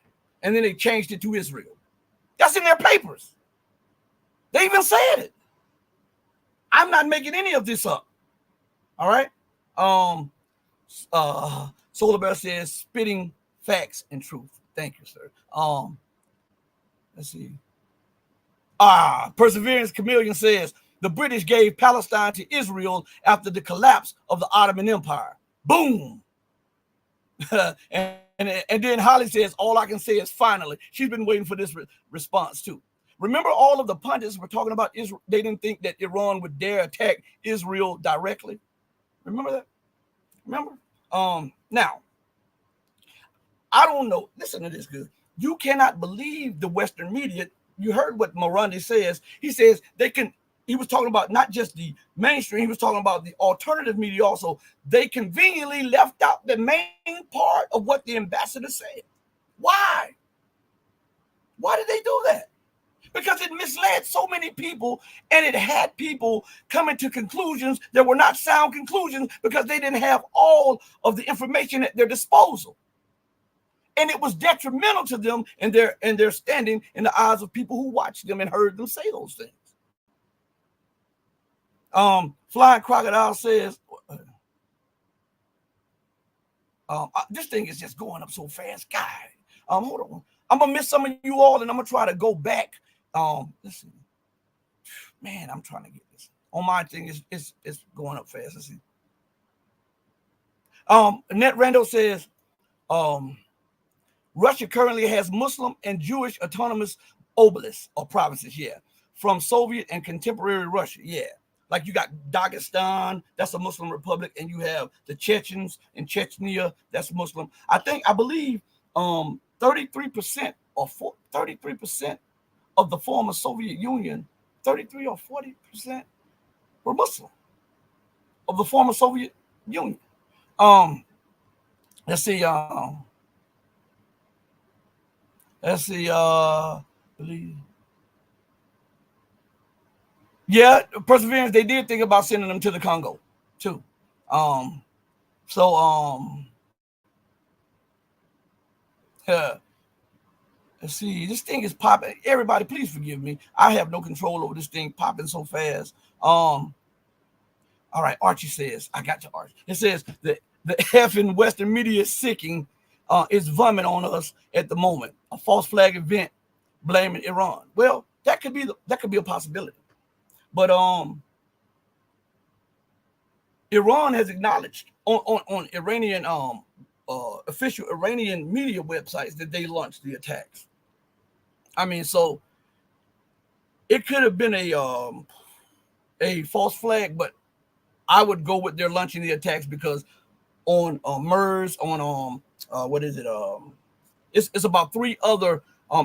And then they changed it to Israel. That's in their papers. They even said it. I'm not making any of this up. All right. Solar Bear says spitting facts and truth. Thank you, sir. Let's see. Perseverance Chameleon says the British gave Palestine to Israel after the collapse of the Ottoman Empire. Boom. and then Holly says, all I can say is finally. She's been waiting for this response too. Remember, all of the pundits were talking about Israel. They didn't think that Iran would dare attack Israel directly. Remember that? Remember? Now, I don't know. Listen to this good. You cannot believe the Western media. You heard what Morandi says. He says he was talking about not just the mainstream, he was talking about the alternative media also. They conveniently left out the main part of what the ambassador said. Why? Why did they do that? Because it misled so many people, and it had people coming to conclusions that were not sound conclusions because they didn't have all of the information at their disposal. And it was detrimental to them and their standing in the eyes of people who watched them and heard them say those things. Flying Crocodile says, this thing is just going up so fast. God, hold on. I'm gonna miss some of you all, and I'm gonna try to go back. Listen, man, I'm trying to get this on my thing. It's going up fast. Let's see. Net Randall says, Russia currently has Muslim and Jewish autonomous oblasts or provinces, from Soviet and contemporary Russia, Like you got Dagestan, that's a Muslim republic, and you have the Chechens in Chechnya, that's Muslim. I believe 33% or 33% of the former Soviet Union, 33 or 40% were Muslim of the former Soviet Union. Let's see. Perseverance, they did think about sending them to the Congo too. Let's see, this thing is popping. Everybody, please forgive me. I have no control over this thing popping so fast. All right, Archie says, I got to Archie. It says that the effing Western media is sicking, is vomit on us at the moment. A false flag event blaming Iran. Well, that could be a possibility. But Iran has acknowledged on Iranian official Iranian media websites that they launched the attacks. I mean, so it could have been a false flag, but I would go with their launching the attacks because on MERS, on it's about 3 other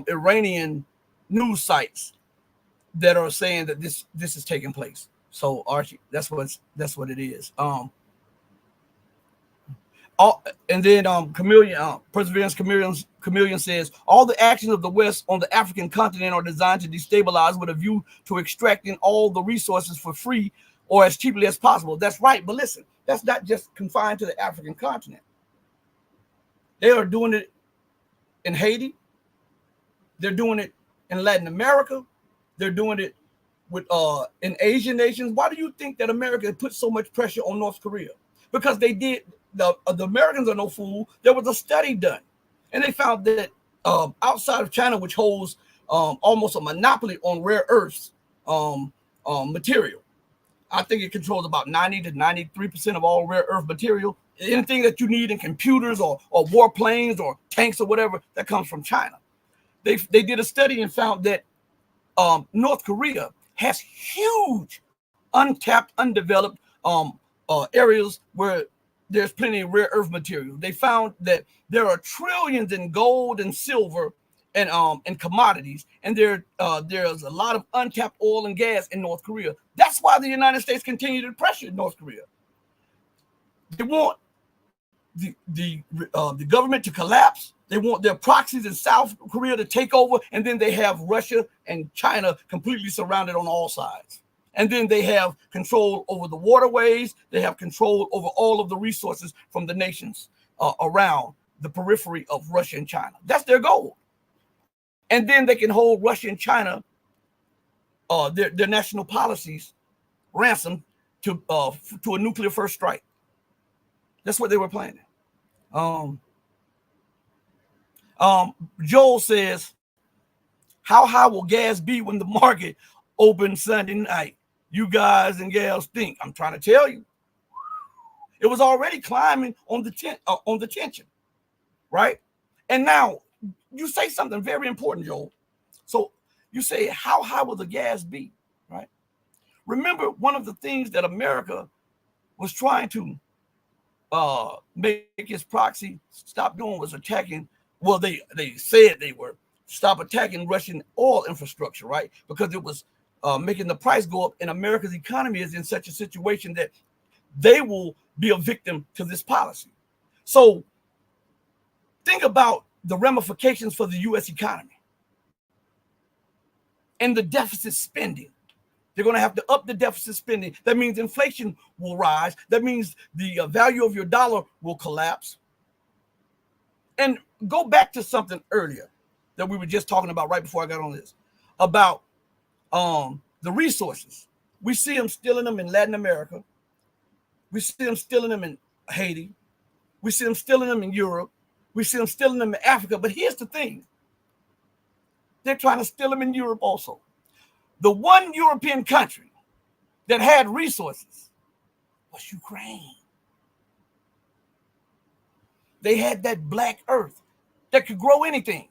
Iranian news sites that are saying that this is taking place. So Archie, that's what it is. And then Perseverance Chameleon says all the actions of the West on the African continent are designed to destabilize with a view to extracting all the resources for free or as cheaply as possible. That's right, but listen, that's not just confined to the African continent. They are doing it in Haiti. They're doing it in Latin America. They're doing it with in Asian nations. Why do you think that America put so much pressure on North Korea? Because they did. The Americans are no fool. There was a study done, and they found that outside of China, which holds almost a monopoly on rare earths material, I think it controls about 90 to 93% of all rare earth material. anything that you need in computers or warplanes or tanks or whatever, that comes from China. They did a study and found that North Korea has huge, untapped, undeveloped areas where there's plenty of rare earth material. They found that there are trillions in gold and silver and commodities, and there's a lot of untapped oil and gas in North Korea. That's why the United States continue to pressure North Korea. They want the government to collapse. They want their proxies in South Korea to take over, and then they have Russia and China completely surrounded on all sides. And then they have control over the waterways. They have control over all of the resources from the nations around the periphery of Russia and China. That's their goal. And then they can hold Russia and China, their national policies, ransom to a nuclear first strike. That's what they were planning. Joel says, how high will gas be when the market opens Sunday night? You guys and gals think. I'm trying to tell you. It was already climbing on the tension, right? And now you say something very important, Joel. So you say, how high will the gas be, right? Remember, one of the things that America was trying to make its proxy stop doing was attacking. Well, they said they were stop attacking Russian oil infrastructure, right? Because it was making the price go up, and America's economy is in such a situation that they will be a victim to this policy. So think about the ramifications for the U.S. economy and the deficit spending. They're going to have to up the deficit spending. That means inflation will rise. That means the value of your dollar will collapse. And go back to something earlier that we were just talking about right before I got on this, about the resources. We see them stealing them in Latin America. We see them stealing them in Haiti. We see them stealing them in Europe. We see them stealing them in Africa. But here's the thing. They're trying to steal them in Europe also. The one European country that had resources was Ukraine. They had that black earth that could grow anything.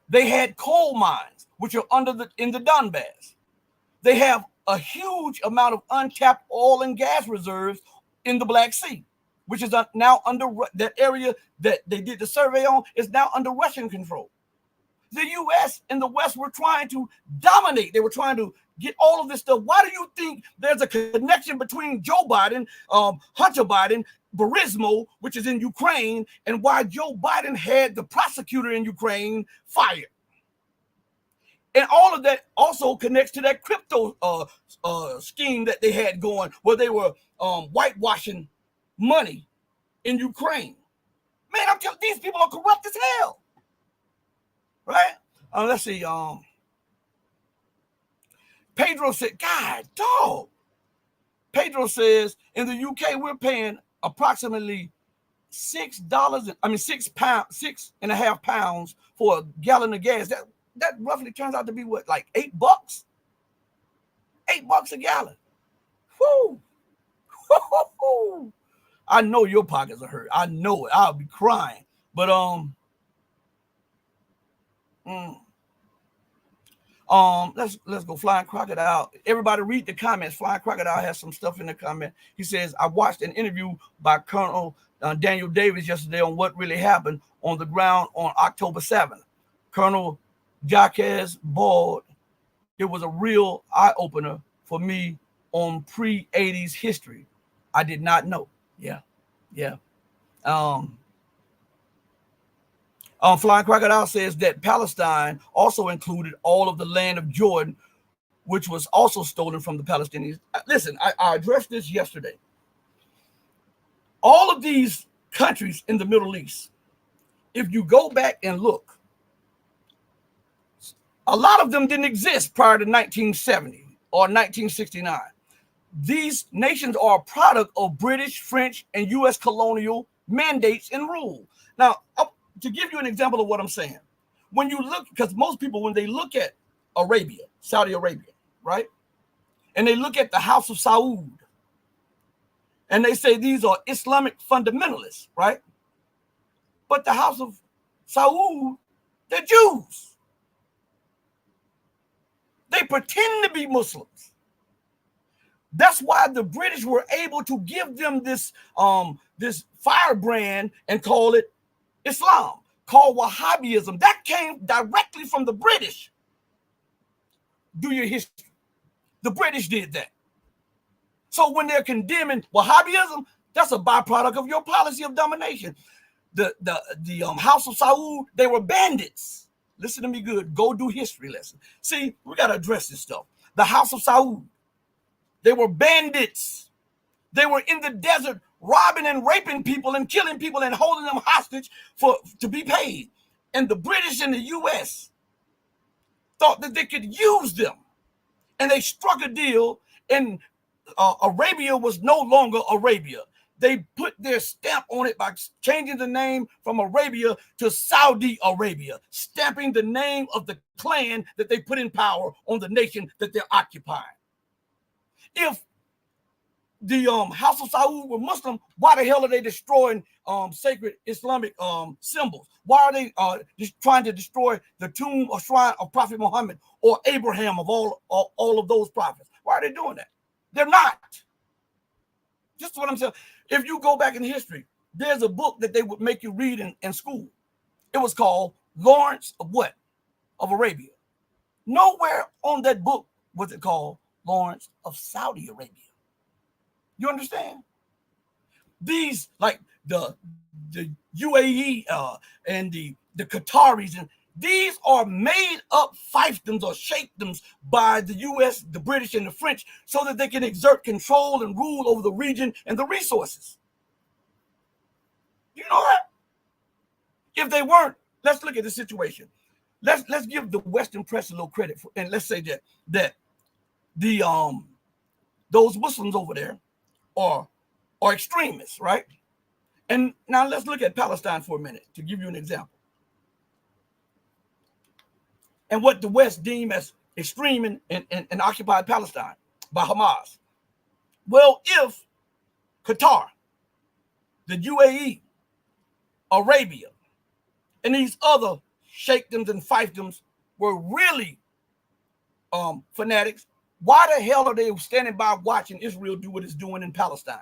They had coal mines, which are in the Donbass. They have a huge amount of untapped oil and gas reserves in the Black Sea, which is now under that area that they did the survey on is now under Russian control. The U.S. and the West were trying to dominate. They were trying to get all of this stuff. Why do you think there's a connection between Joe Biden, Hunter Biden, Burisma, which is in Ukraine, and why Joe Biden had the prosecutor in Ukraine fired? And all of that also connects to that crypto scheme that they had going, where they were whitewashing money in Ukraine. Man, I'm telling you, these people are corrupt as hell. Right? Let's see. Pedro said, God, dog. Pedro says, in the UK, we're paying approximately $6.5 pounds for a gallon of gas. That roughly turns out to be what, like $8? $8 a gallon. Whoo. I know your pockets are hurt. I know it. I'll be crying. But let's go. Flying Crocodile. Everybody read the comments. Flying Crocodile has some stuff in the comment. He says, I watched an interview by Colonel Daniel Davis yesterday on what really happened on the ground on October 7th. Colonel Jacques Bald. It was a real eye-opener for me on pre-80s history. I did not know. Yeah. Flying Crocodile says that Palestine also included all of the land of Jordan, which was also stolen from the Palestinians. Listen, I addressed this yesterday. All of these countries in the Middle East, if you go back and look, a lot of them didn't exist prior to 1970 or 1969. These nations are a product of British, French, and U.S. colonial mandates and rule. Now, to give you an example of what I'm saying, when you look, because most people, when they look at Arabia, Saudi Arabia, right, and they look at the House of Saud, And they say these are Islamic fundamentalists, right? But the House of Saud, they're Jews. They pretend to be Muslims. That's why the British were able to give them this firebrand and call it Islam, called Wahhabism. That came directly from the British. Do your history. The British did that. So when they're condemning Wahhabism, that's a byproduct of your policy of domination. The House of Saud, they were bandits. Listen to me good. Go do history lesson. See, we got to address this stuff. The House of Saud, they were bandits. They were in the desert robbing and raping people and killing people and holding them hostage to be paid. And the British and the U.S. thought that they could use them. And they struck a deal, and Arabia was no longer Arabia. They put their stamp on it by changing the name from Arabia to Saudi Arabia, stamping the name of the clan that they put in power on the nation that they're occupying. If the House of Saud were Muslim, why the hell are they destroying sacred Islamic symbols? Why are they just trying to destroy the tomb or shrine of Prophet Muhammad or Abraham, of all of those prophets? Why are they doing that? They're not. Just what I'm saying. If you go back in history, there's a book that they would make you read in school. It was called Lawrence of what? Of Arabia. Nowhere on that book was it called Lawrence of Saudi Arabia. You understand? These, like the UAE and the Qataris, and these are made up fiefdoms or sheikdoms by the US, the British, and the French so that they can exert control and rule over the region and the resources. You know that? If they weren't, let's look at the situation. Let's give the Western press a little credit for, and let's say that the those Muslims over there are extremists, right? And now let's look at Palestine for a minute to give you an example. And what the West deem as extreme and occupied Palestine by Hamas. Well, if Qatar, the UAE, Arabia, and these other sheikdoms and fiefdoms were really fanatics, why the hell are they standing by watching Israel do what it's doing in Palestine?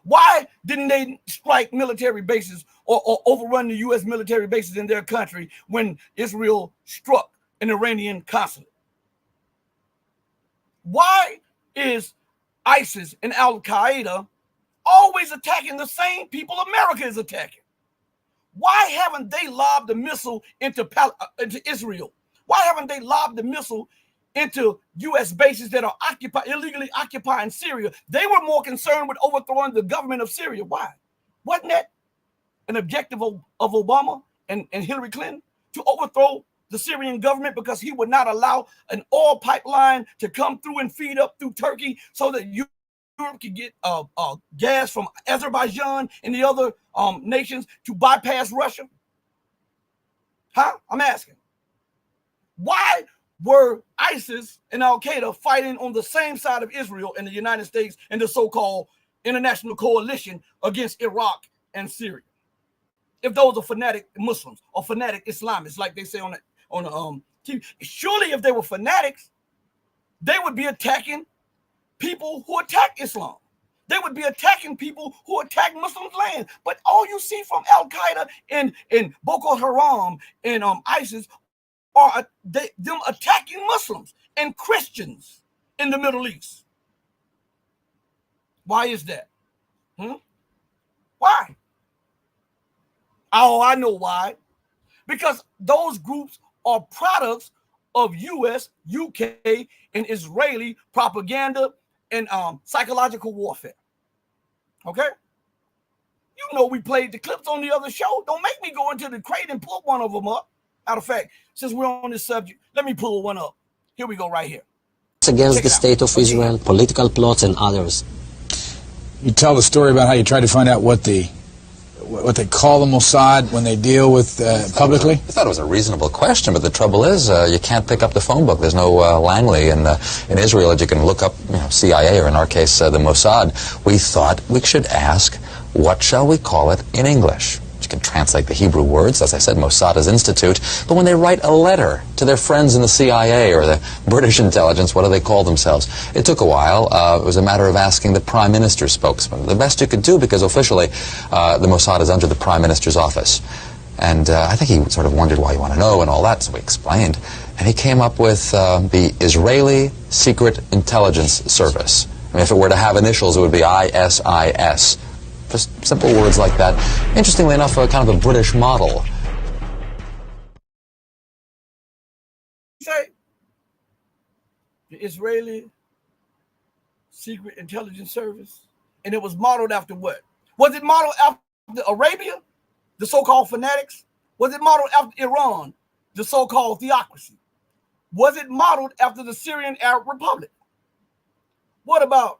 Why didn't they strike military bases or overrun the U.S. military bases in their country when Israel struck an Iranian consulate? Why is ISIS and Al-Qaeda always attacking the same people America is attacking? Why haven't they lobbed a missile into Israel? Why haven't they lobbed a missile into U.S. bases that are illegally occupying Syria? They were more concerned with overthrowing the government of Syria. Why? Wasn't that an objective of Obama and Hillary Clinton, to overthrow the Syrian government because he would not allow an oil pipeline to come through and feed up through Turkey so that Europe could get gas from Azerbaijan and the other nations to bypass Russia? I'm asking. Why were ISIS and Al-Qaeda fighting on the same side of Israel and the United States and the so-called international coalition against Iraq and Syria? If those are fanatic Muslims or fanatic Islamists, like they say on the TV, surely if they were fanatics, they would be attacking people who attack Islam. They would be attacking people who attack Muslims' land. But all you see from Al-Qaeda and Boko Haram and ISIS are them attacking Muslims and Christians in the Middle East. Why is that? Why? Oh, I know why. Because those groups are products of US, UK, and Israeli propaganda and psychological warfare. Okay? You know we played the clips on the other show. Don't make me go into the crate and pull one of them up. Matter of fact, since we're on this subject, let me pull one up. Here we go right here. Against the state of Israel, political plots and others. You tell the story about how you tried to find out what what they call the Mossad when they deal with publicly? I thought it was a reasonable question, but the trouble is you can't pick up the phone book. There's no Langley in Israel that you can look up, CIA, or in our case, the Mossad. We thought we should ask, what shall we call it in English? You can translate the Hebrew words, as I said, Mossad is institute, but when they write a letter to their friends in the CIA or the British intelligence, what do they call themselves? It took a while. It was a matter of asking the Prime Minister's spokesman. The best you could do, because officially the Mossad is under the Prime Minister's office. And I think he sort of wondered why you want to know and all that, so we explained. And he came up with the Israeli Secret Intelligence Service. I mean, if it were to have initials, it would be ISIS. Just simple words like that. Interestingly enough, kind of a British model. Say the Israeli Secret Intelligence Service, and it was modeled after what? Was it modeled after Arabia, the so-called fanatics? Was it modeled after Iran, the so-called theocracy? Was it modeled after the Syrian Arab Republic? What about,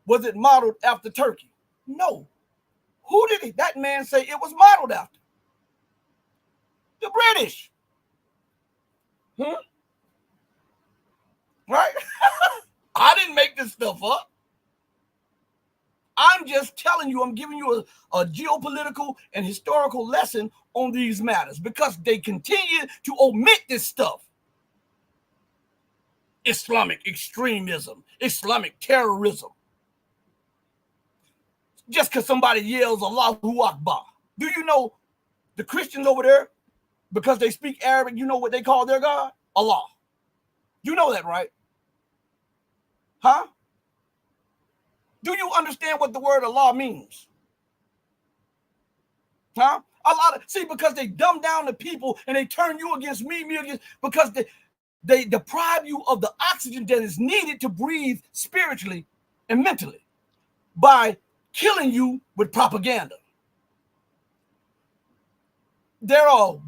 was it modeled after Turkey? No. Who did that man say it was modeled after? The British. Right? I didn't make this stuff up. I'm just telling you, I'm giving you a geopolitical and historical lesson on these matters because they continue to omit this stuff. Islamic extremism, Islamic terrorism. Just because somebody yells Allahu Akbar. Do you know the Christians over there, because they speak Arabic, you know what they call their God? Allah. You know that, right? Huh? Do you understand what the word Allah means? Huh? Because they dumb down the people and they turn you against me against, because they deprive you of the oxygen that is needed to breathe spiritually and mentally by killing you with propaganda. There are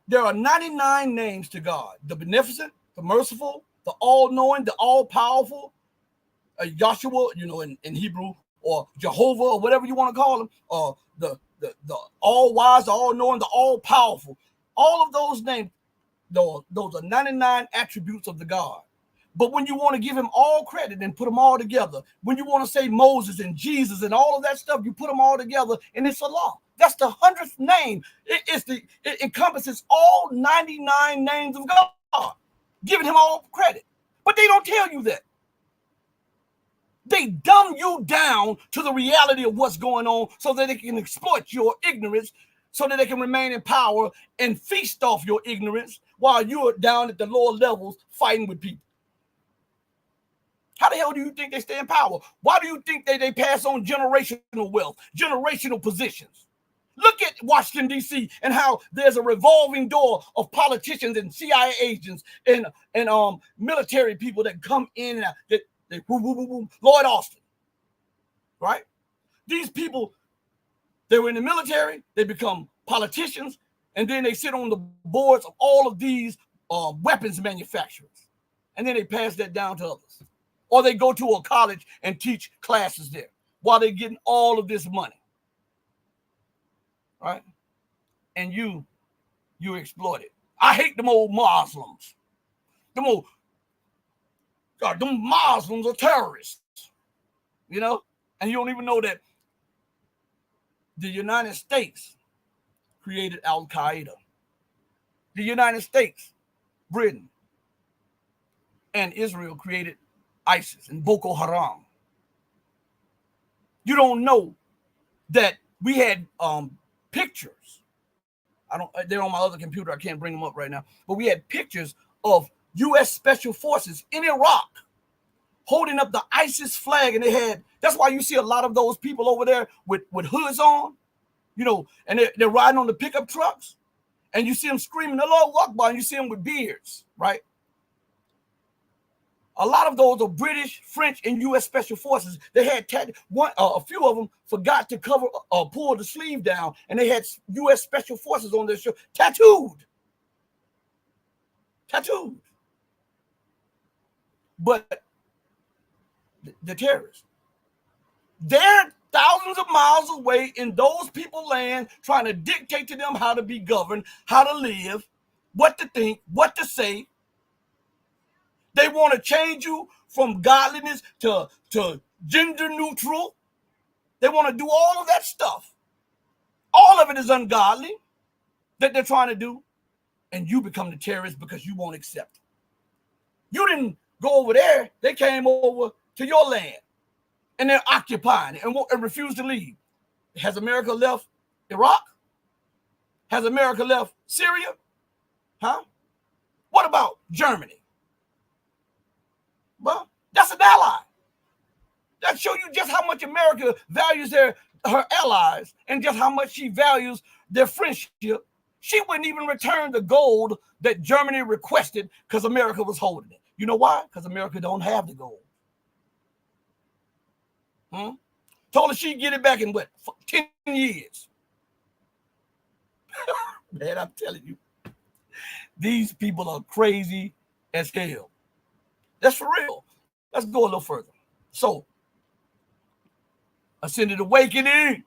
99 names to God: the beneficent, the merciful, the all-knowing, the all-powerful, Joshua, in Hebrew, or Jehovah, or whatever you want to call him, or the all-wise, the all-knowing, the all-powerful. All of those names, those are 99 attributes of the God. But when you want to give him all credit and put them all together, when you want to say Moses and Jesus and all of that stuff, you put them all together and it's Allah. That's the 100th name. It encompasses all 99 names of God, giving him all credit. But they don't tell you that. They dumb you down to the reality of what's going on so that they can exploit your ignorance, so that they can remain in power and feast off your ignorance while you're down at the lower levels fighting with people. How the hell do you think they stay in power? Why do you think they pass on generational wealth, generational positions? Look at Washington, D.C. and how there's a revolving door of politicians and CIA agents and military people that come in and out. Lloyd Austin, right? These people, they were in the military, they become politicians, and then they sit on the boards of all of these weapons manufacturers. And then they pass that down to others. Or they go to a college and teach classes there while they're getting all of this money. Right? And you exploit it. I hate them old Muslims. Them Muslims are terrorists. And you don't even know that the United States created Al-Qaeda. The United States, Britain, and Israel created ISIS and Boko Haram. You don't know that we had pictures. They're on my other computer. I can't bring them up right now. But we had pictures of U.S. Special Forces in Iraq holding up the ISIS flag, and that's why you see a lot of those people over there with hoods on, and they're riding on the pickup trucks, and you see them screaming Allahu Akbar, and you see them with beards, right? A lot of those are British, French, and U.S. Special Forces. They had a few of them forgot to pull the sleeve down, and they had U.S. Special Forces on their shirt, tattooed. But the terrorists, their thousands of miles away in those people's land, trying to dictate to them how to be governed, how to live, what to think, what to say. They want to change you from godliness to gender neutral. They want to do all of that stuff. All of it is ungodly that they're trying to do. And you become the terrorist because you won't accept it. You didn't go over there. They came over to your land. And they're occupying it and refuse to leave. Has America left Iraq? Has America left Syria? Huh? What about Germany? Well, that's an ally. That shows you just how much America values her allies and just how much she values their friendship. She wouldn't even return the gold that Germany requested because America was holding it. You know why? Because America don't have the gold. Told her she'd get it back in what, 10 years. Man, I'm telling you, these people are crazy as hell. That's for real. Let's go a little further. So, Ascended Awakening.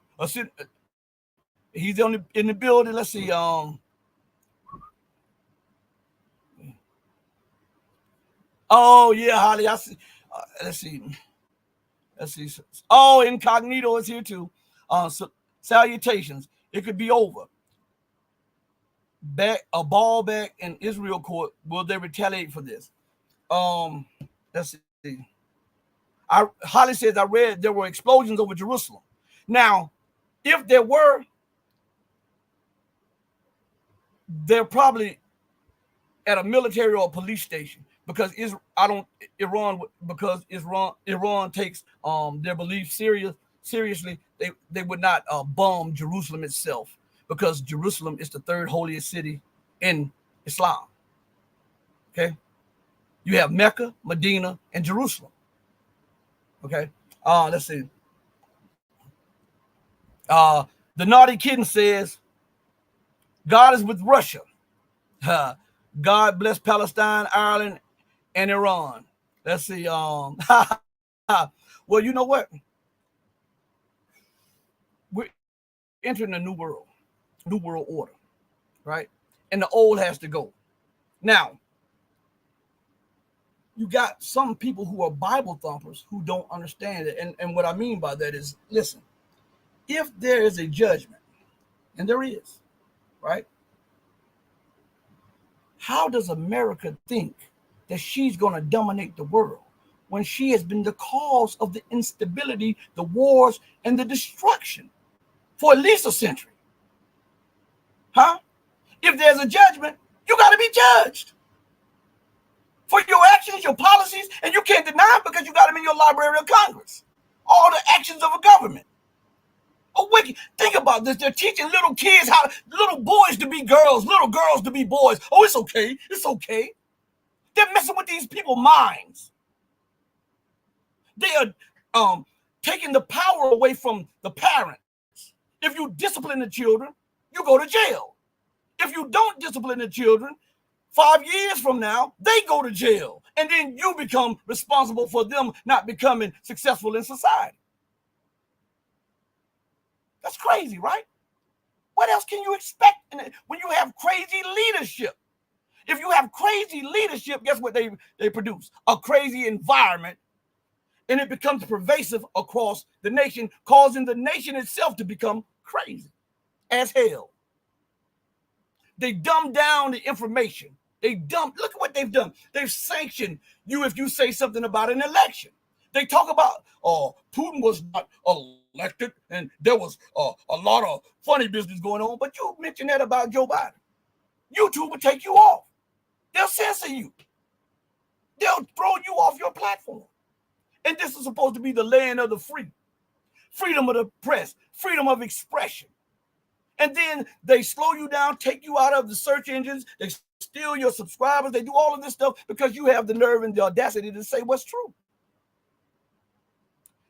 He's in the building. Let's see. Oh yeah, Holly. I see. Let's see. Oh, Incognito is here too. Salutations. It could be over. A ball back in Israel court. Will they retaliate for this? Let's see. Holly says, I read there were explosions over Jerusalem. Now, if there were, they're probably at a military or a police station because Iran takes their belief seriously. They would not bomb Jerusalem itself because Jerusalem is the third holiest city in Islam. Okay, you have Mecca, Medina, and Jerusalem. Okay, let's see. The Naughty Kitten says, God is with Russia. God bless Palestine, Ireland, and Iran. Let's see. Well, you know what? We're entering a new world order, right? And the old has to go. Now, you got some people who are Bible thumpers who don't understand it. And what I mean by that is, listen, if there is a judgment, and there is, right? How does America think that she's going to dominate the world when she has been the cause of the instability, the wars, and the destruction for at least a century? Huh? If there's a judgment, you got to be judged for your actions, your policies, and you can't deny them because you got them in your Library of Congress. All the actions of a government. Oh, wicked. Think about this. They're teaching little kids little boys to be girls, little girls to be boys. Oh, it's okay. It's okay. They're messing with these people's minds. They are taking the power away from the parents. If you discipline the children, you go to jail. If you don't discipline the children, 5 years from now, they go to jail. And then you become responsible for them not becoming successful in society. That's crazy, right? What else can you expect when you have crazy leadership? If you have crazy leadership, guess what they produce? A crazy environment. And it becomes pervasive across the nation, causing the nation itself to become crazy as hell. They dumb down the information. Look at what they've done. They've sanctioned you if you say something about an election. They talk about, Putin was not elected and there was a lot of funny business going on, but you mentioned that about Joe Biden. YouTube will take you off. They'll censor you. They'll throw you off your platform. And this is supposed to be the land of the free. Freedom of the press, freedom of expression. And then they slow you down, take you out of the search engines, they steal your subscribers, they do all of this stuff because you have the nerve and the audacity to say what's true.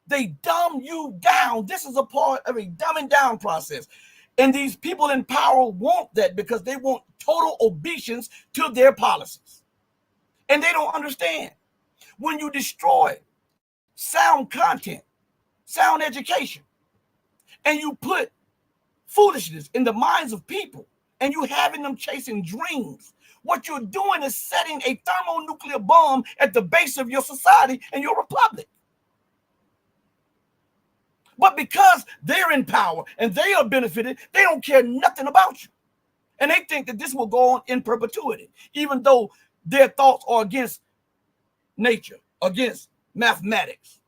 They dumb you down. This is a part of a dumbing down process. And these people in power want that because they want total obeisance to their policies. And they don't understand. When you destroy sound content, sound education, and you put foolishness in the minds of people, and you having them chasing dreams, what you're doing is setting a thermonuclear bomb at the base of your society and your republic. But because they're in power and they are benefited, they don't care nothing about you. And they think that this will go on in perpetuity, even though their thoughts are against nature, against mathematics.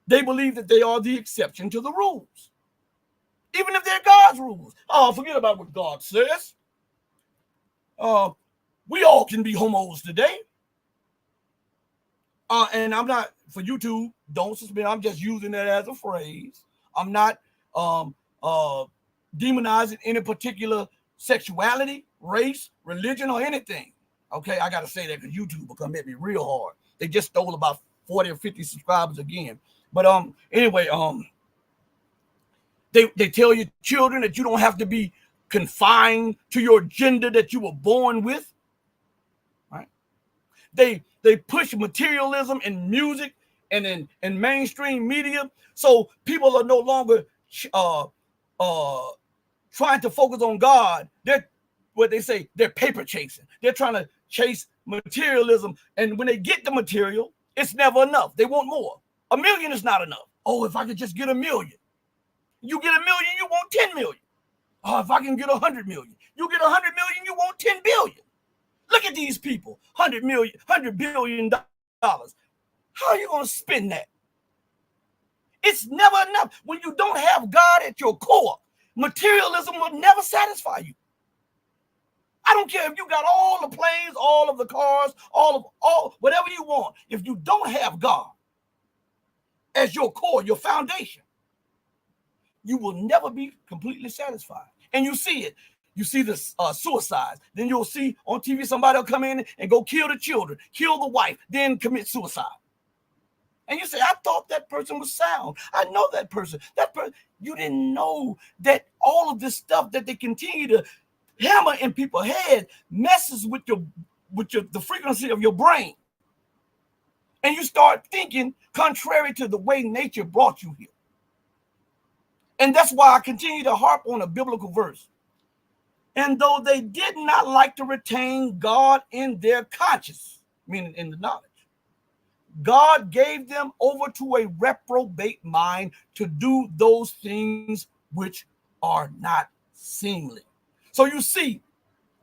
They believe that they are the exception to the rules, even if they're God's rules. Oh, forget about what God says. We all can be homos today. And I'm not, for YouTube, don't suspend. I'm just using that as a phrase. I'm not demonizing any particular sexuality, race, religion, or anything. Okay, I got to say that because YouTube will come at me real hard. They just stole about 40 or 50 subscribers again. But anyway, they tell your children that you don't have to be confined to your gender that you were born with. Right? They push materialism in music and in mainstream media, so people are no longer trying to focus on God. They're what they say, they're paper chasing. They're trying to chase materialism, and when they get the material, it's never enough. They want more. 1 million is not enough. Oh, if I could just get 1 million. You get 1 million, you want 10 million. Oh, if I can get 100 million. You get 100 million, you want 10 billion. Look at these people, $100 billion. How are you going to spend that? It's never enough. When you don't have God at your core, materialism will never satisfy you. I don't care if you got all the planes, all of the cars, all whatever you want. If you don't have God as your core, your foundation, you will never be completely satisfied. And you see it. You see the suicides. Then you'll see on TV somebody will come in and go kill the children, kill the wife, then commit suicide. And you say, I thought that person was sound. I know that person. You didn't know that all of this stuff that they continue to hammer in people's head messes with the frequency of your brain. And you start thinking contrary to the way nature brought you here. And that's why I continue to harp on a biblical verse. And though they did not like to retain God in their conscience, meaning in the knowledge, God gave them over to a reprobate mind to do those things which are not seemly. So you see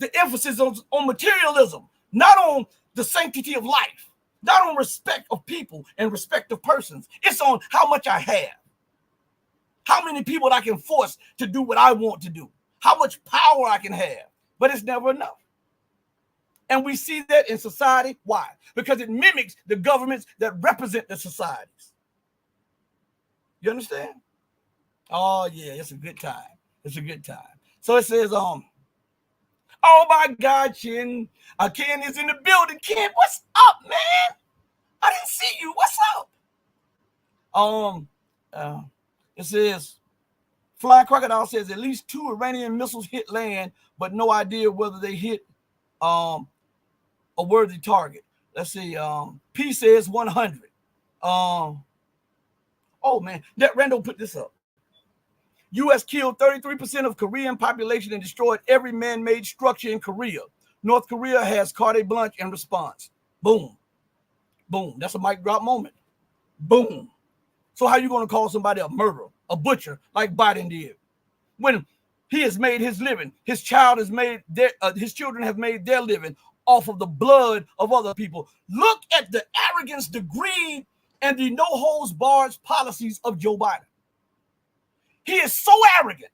the emphasis on materialism, not on the sanctity of life, not on respect of people and respect of persons. It's on how much I have, how many people I can force to do what I want to do, how much power I can have, but it's never enough. And we see that in society. Why? Because it mimics the governments that represent the societies. You understand? Oh, yeah, it's a good time. It's a good time. So it says, oh my God, Ken. Ken is in the building. Ken, what's up, man? I didn't see you. What's up? It says, Flying Crocodile says at least 2 Iranian missiles hit land, but no idea whether they hit a worthy target. Let's see. P says 100. Oh man, that Randall put this up. U.S. killed 33% of Korean population and destroyed every man-made structure in Korea. North Korea has carte blanche in response. Boom. Boom. That's a mic drop moment. Boom. So how are you going to call somebody a murderer, a butcher, like Biden did? When he has made his living, his children have made their living off of the blood of other people. Look at the arrogance, the greed, and the no-holds-barred policies of Joe Biden. He is so arrogant.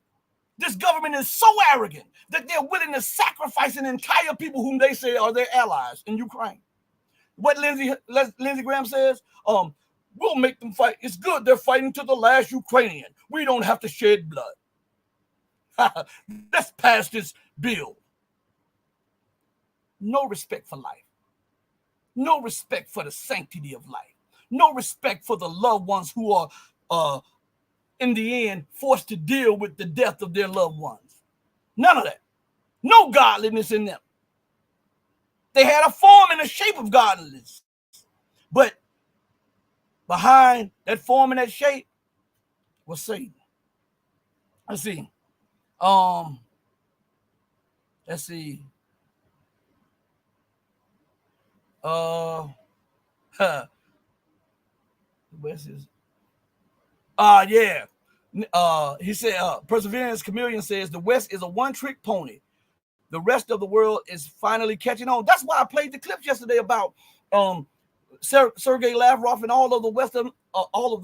This government is so arrogant that they're willing to sacrifice an entire people whom they say are their allies in Ukraine. What Lindsey Graham says, we'll make them fight. It's good they're fighting to the last Ukrainian. We don't have to shed blood. Let's pass this bill. No respect for life. No respect for the sanctity of life. No respect for the loved ones who are, in the end, forced to deal with the death of their loved ones. None of that. No godliness in them. They had a form and a shape of godliness. But behind that form and that shape was Satan. Let's see. Let's see. Where's his? Yeah. He said, Perseverance Chameleon says the West is a one-trick pony. The rest of the world is finally catching on. That's why I played the clips yesterday about Sergei Lavrov and all of the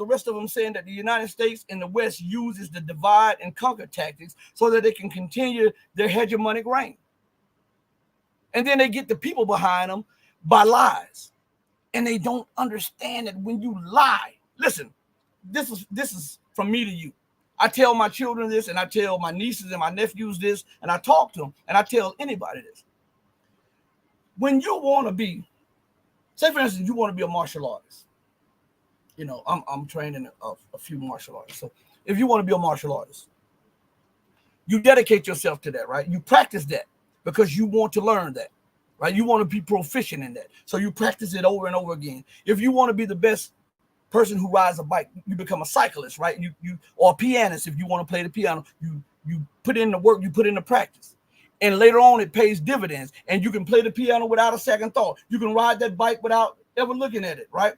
rest of them saying that the United States and the West uses the divide and conquer tactics so that they can continue their hegemonic reign. And then they get the people behind them by lies. And they don't understand that when you lie, listen, this is from me to you. I tell my children this, and I tell my nieces and my nephews this, and I talk to them, and I tell anybody this. When you want to be, say for instance, you want to be a martial artist. You know, I'm training a few martial artists. So if you want to be a martial artist, you dedicate yourself to that, right? You practice that because you want to learn that, right? You want to be proficient in that. So you practice it over and over again. If you want to be the best person who rides a bike, you become a cyclist, right? You or a pianist. If you want to play the piano, you put in the work, you put in the practice, and later on it pays dividends. And you can play the piano without a second thought. You can ride that bike without ever looking at it, right?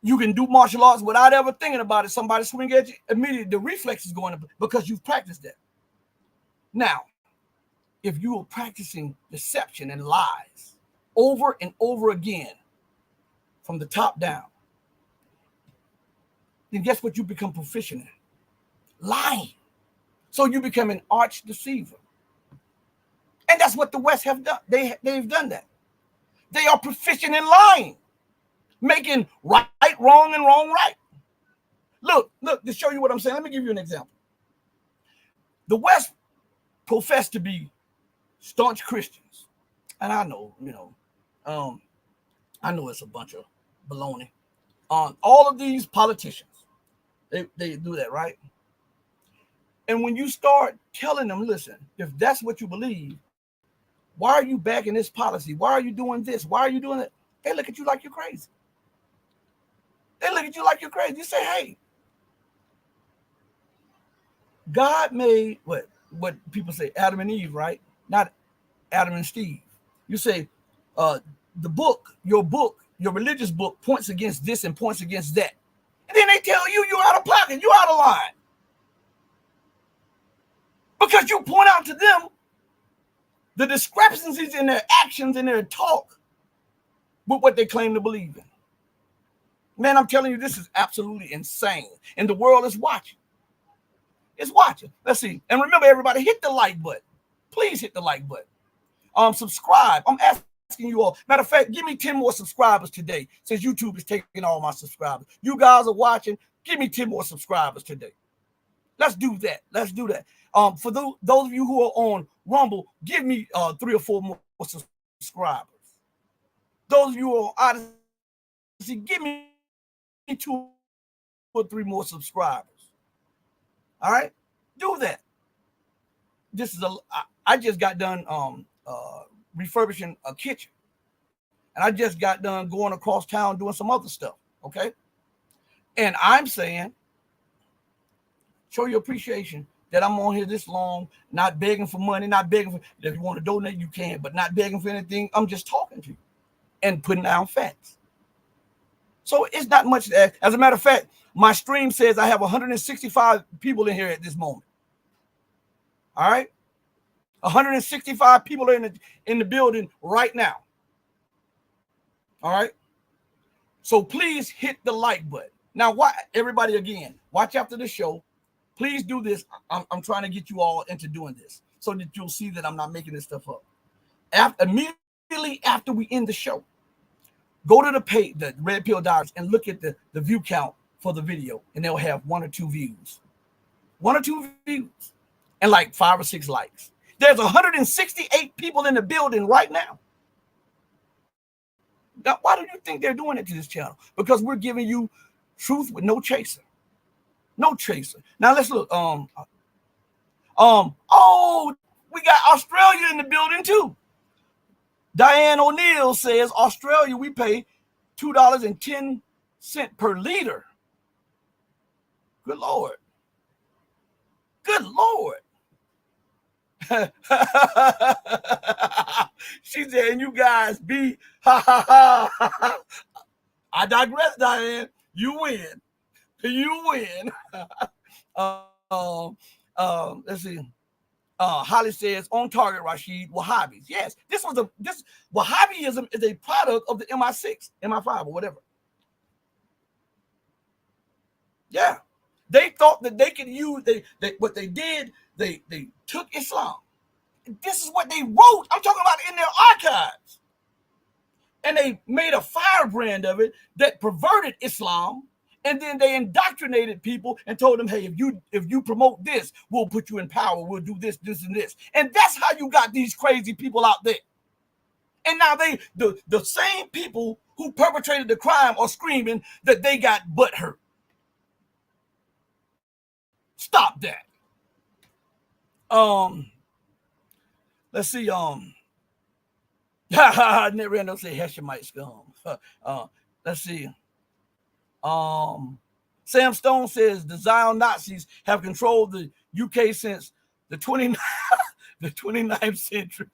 You can do martial arts without ever thinking about it. Somebody swing at you, immediately the reflex is going up because you've practiced that. Now, if you are practicing deception and lies over and over again, from the top down, then guess what you become proficient in? Lying. So you become an arch deceiver. And that's what the West have done. They've done that. They are proficient in lying, making right wrong and wrong right. Look, to show you what I'm saying, let me give you an example. The West profess to be staunch Christians. And I know, I know it's a bunch of baloney. All of these politicians, they do that, right? And when you start telling them, listen, if that's what you believe, why are you backing this policy? Why are you doing this? Why are you doing it? They look at you like you're crazy. They look at you like you're crazy. You say, hey, God made what people say, Adam and Eve, right? Not Adam and Steve. You say, your religious book points against this and points against that. And then they tell you you're out of pocket, you're out of line. Because you point out to them the discrepancies in their actions and their talk with what they claim to believe in. Man, I'm telling you, this is absolutely insane. And the world is watching. It's watching. Let's see. And remember, everybody, hit the like button. Please hit the like button. Subscribe. I'm asking you all. Matter of fact, give me 10 more subscribers today, since YouTube is taking all my subscribers. You guys are watching. Give me 10 more subscribers today. Let's do that. Let's do that. For those of you who are on Rumble, give me 3 or 4 more subscribers. Those of you who are on Odyssey, give me 2 or 3 more subscribers. All right, do that. This is I just got done refurbishing a kitchen, and I just got done going across town doing some other stuff. Okay, and I'm saying, show your appreciation that I'm on here this long, not begging for money, not begging for, if you want to donate, you can, but not begging for anything. I'm just talking to you and putting down facts. So it's not much. As a matter of fact, my stream says I have 165 people in here at this moment. All right, 165 people are in the building right now. All right, so please hit the like button. Now, everybody, again, watch after the show. Please do this. I'm trying to get you all into doing this so that you'll see that I'm not making this stuff up. Immediately after we end the show, go to the page, the Red Pill Diaries, and look at the view count for the video, and they'll have 1 or 2 views. 1 or 2 views and like 5 or 6 likes. There's 168 people in the building right now. Now, why do you think they're doing it to this channel? Because we're giving you truth with no chaser. No chaser. Now let's look. Oh, we got Australia in the building too. Diane O'Neill says, Australia, we pay $2.10 per liter. Good Lord. Good Lord. She said, and you guys be ha ha ha. I digress, Diane. You win. You win. Let's see. Holly says, on target, Rashid, Wahhabis. Yes, this Wahhabism is a product of the MI6, MI5, or whatever. Yeah. They thought that they could use what they did, they took Islam. This is what they wrote. I'm talking about in their archives. And they made a firebrand of it that perverted Islam. And then they indoctrinated people and told them, hey, if you promote this, we'll put you in power. We'll do this, this, and this. And that's how you got these crazy people out there. And now the same people who perpetrated the crime are screaming that they got butt hurt. Stop that. Let's see. Never end up say Heshemite scum. Let's see. Sam Stone says the Zion Nazis have controlled the UK since the 29th century.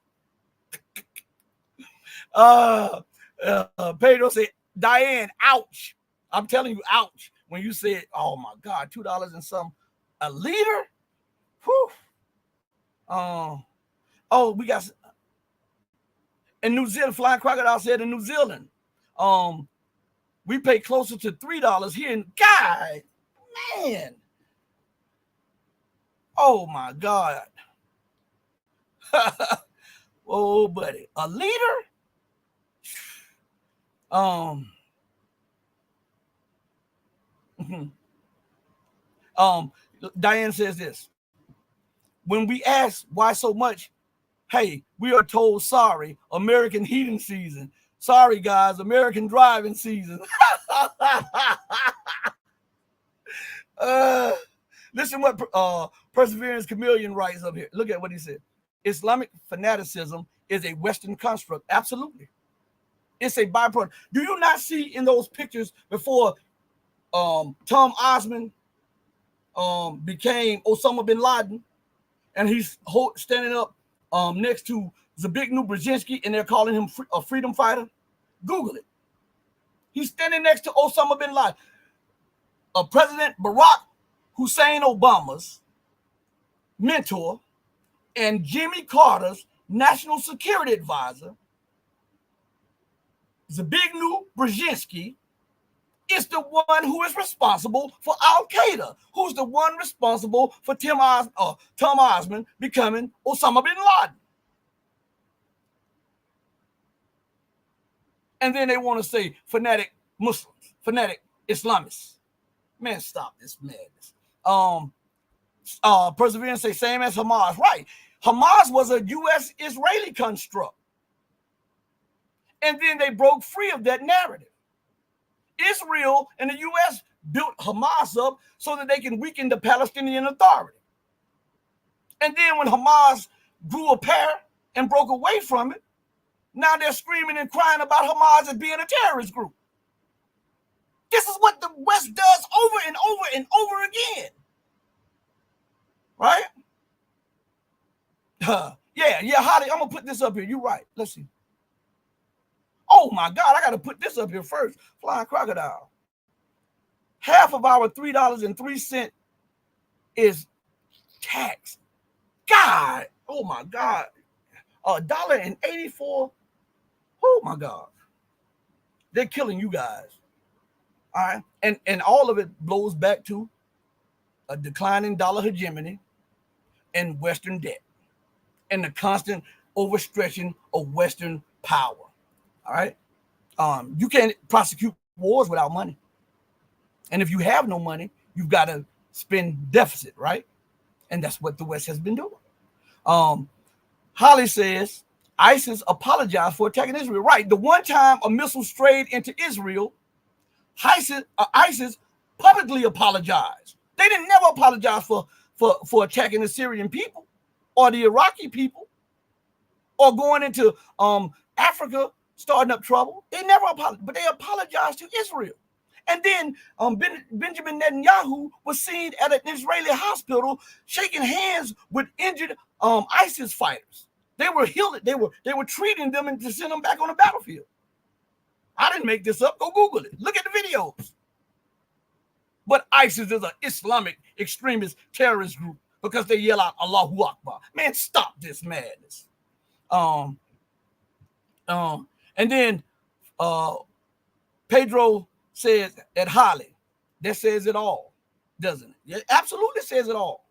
Pedro said, Diane, ouch. I'm telling you, ouch. When you said, oh my God, $2 and some a liter. Whew. We got in New Zealand, Flying Crocodile said in New Zealand, we pay closer to $3 here in God, man. Oh my God. Oh, buddy. A liter? Diane says this. When we ask why so much, hey, we are told sorry, American heating season. Sorry, guys, American driving season. Listen what Perseverance Chameleon writes up here. Look at what he said. Islamic fanaticism is a Western construct. Absolutely. It's a byproduct. Do you not see in those pictures before Tom Osman became Osama bin Laden, and he's standing up next to Zbigniew Brzezinski, and they're calling him a freedom fighter? Google it. He's standing next to Osama bin Laden. President Barack Hussein Obama's mentor and Jimmy Carter's national security advisor, Zbigniew Brzezinski, is the one who is responsible for Al-Qaeda, who's the one responsible for Tom Osman becoming Osama bin Laden. And then they want to say fanatic Muslims, fanatic Islamists. Man, stop this madness. Perseverance say same as Hamas. Right. Hamas was a U.S.-Israeli construct. And then they broke free of that narrative. Israel and the U.S. built Hamas up so that they can weaken the Palestinian Authority. And then when Hamas grew apart and broke away from it, now they're screaming and crying about Hamas as being a terrorist group. This is what the West does over and over and over again. Right? Yeah, Holly, I'm going to put this up here. You're right. Let's see. Oh, my God, I got to put this up here first. Flying Crocodile. Half of our $3.03 is tax. God. Oh, my God. $1.84. Oh, my God. They're killing you guys. All right. And all of it blows back to a declining dollar hegemony and Western debt and the constant overstretching of Western power. All right. You can't prosecute wars without money. And if you have no money, you've got to spend deficit, right? And that's what the West has been doing. Holly says ISIS apologized for attacking Israel. Right. The one time a missile strayed into Israel, ISIS publicly apologized. They didn't never apologize for attacking the Syrian people or the Iraqi people or going into Africa, starting up trouble. They never apologized, but they apologized to Israel. And then Benjamin Netanyahu was seen at an Israeli hospital shaking hands with injured ISIS fighters. They were healing. They were treating them and to send them back on the battlefield. I didn't make this up. Go Google it. Look at the videos. But ISIS is an Islamic extremist terrorist group because they yell out Allahu Akbar. Man, stop this madness. And then Pedro says at Holly, that says it all, doesn't it? It absolutely says it all.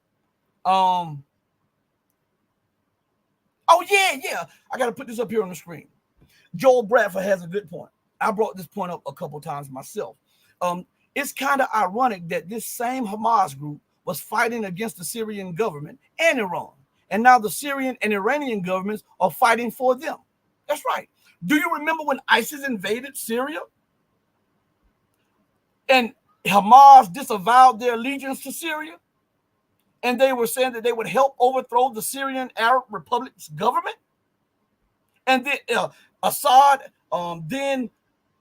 Oh yeah. I got to put this up here on the screen. Joel Bradford has a good point. I brought this point up a couple times myself. It's kind of ironic that this same Hamas group was fighting against the Syrian government and Iran. And now the Syrian and Iranian governments are fighting for them. That's right. Do you remember when ISIS invaded Syria? And Hamas disavowed their allegiance to Syria? And they were saying that they would help overthrow the Syrian Arab Republic's government? And then Assad then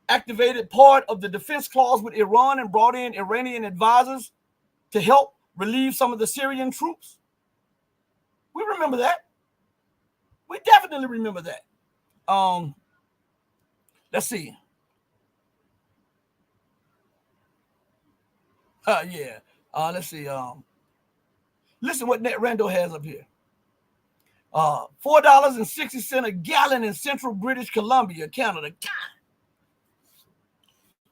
activated part of the defense clause with Iran and brought in Iranian advisors to help relieve some of the Syrian troops. We remember that. We definitely remember that. Let's see. Let's see. Listen what Net Rando has up here. $4.60 a gallon in central British Columbia, Canada. God.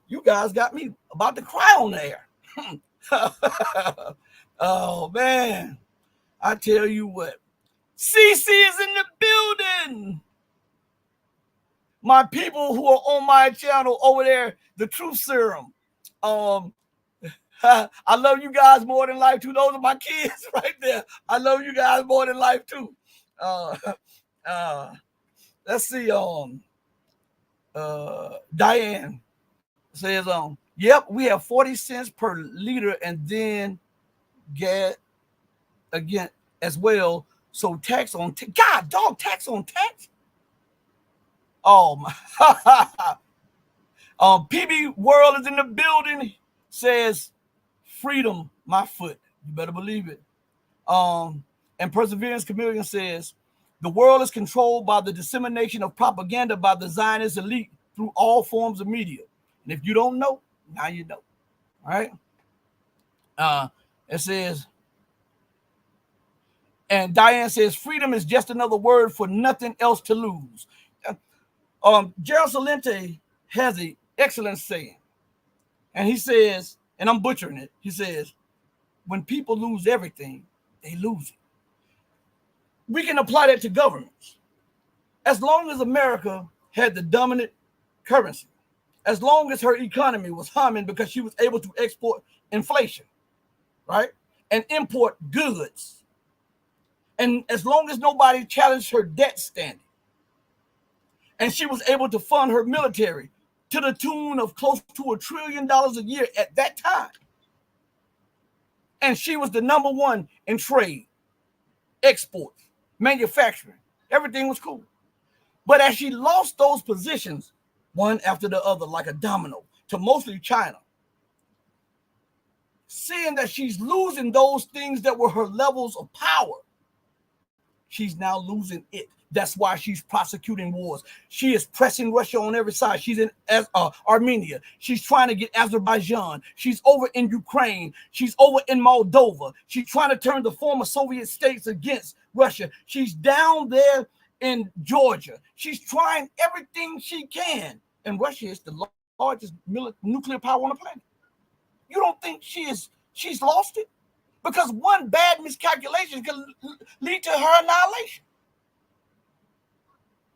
You guys got me about to cry on the air. Oh, man. I tell you what. CC is in the building. My people who are on my channel over there, the Truth Serum. I love you guys more than life too. Those are my kids right there. I love you guys more than life too. Let's see. Diane says, yep, we have 40 cents per liter and then get again as well. So tax on God, dog, tax on tax. Oh my. PB World is in the building. Says freedom, my foot. You better believe it. And Perseverance Chameleon says the world is controlled by the dissemination of propaganda by the Zionist elite through all forms of media. And if you don't know, now you know. All right. It says, and Diane says, freedom is just another word for nothing else to lose. Gerald Salente has an excellent saying. And he says, and I'm butchering it, he says, when people lose everything, they lose it. We can apply that to governments. As long as America had the dominant currency, as long as her economy was humming because she was able to export inflation, right? And import goods. And as long as nobody challenged her debt standing, and she was able to fund her military to the tune of close to $1 trillion a year at that time. And she was the number one in trade, exports, manufacturing. Everything was cool. But as she lost those positions, one after the other, like a domino, to mostly China, seeing that she's losing those things that were her levels of power, she's now losing it. That's why she's prosecuting wars. She is pressing Russia on every side. She's in Armenia. She's trying to get Azerbaijan. She's over in Ukraine. She's over in Moldova. She's trying to turn the former Soviet states against Russia. She's down there in Georgia. She's trying everything she can. And Russia is the largest nuclear power on the planet. You don't think she's lost it? Because one bad miscalculation can lead to her annihilation.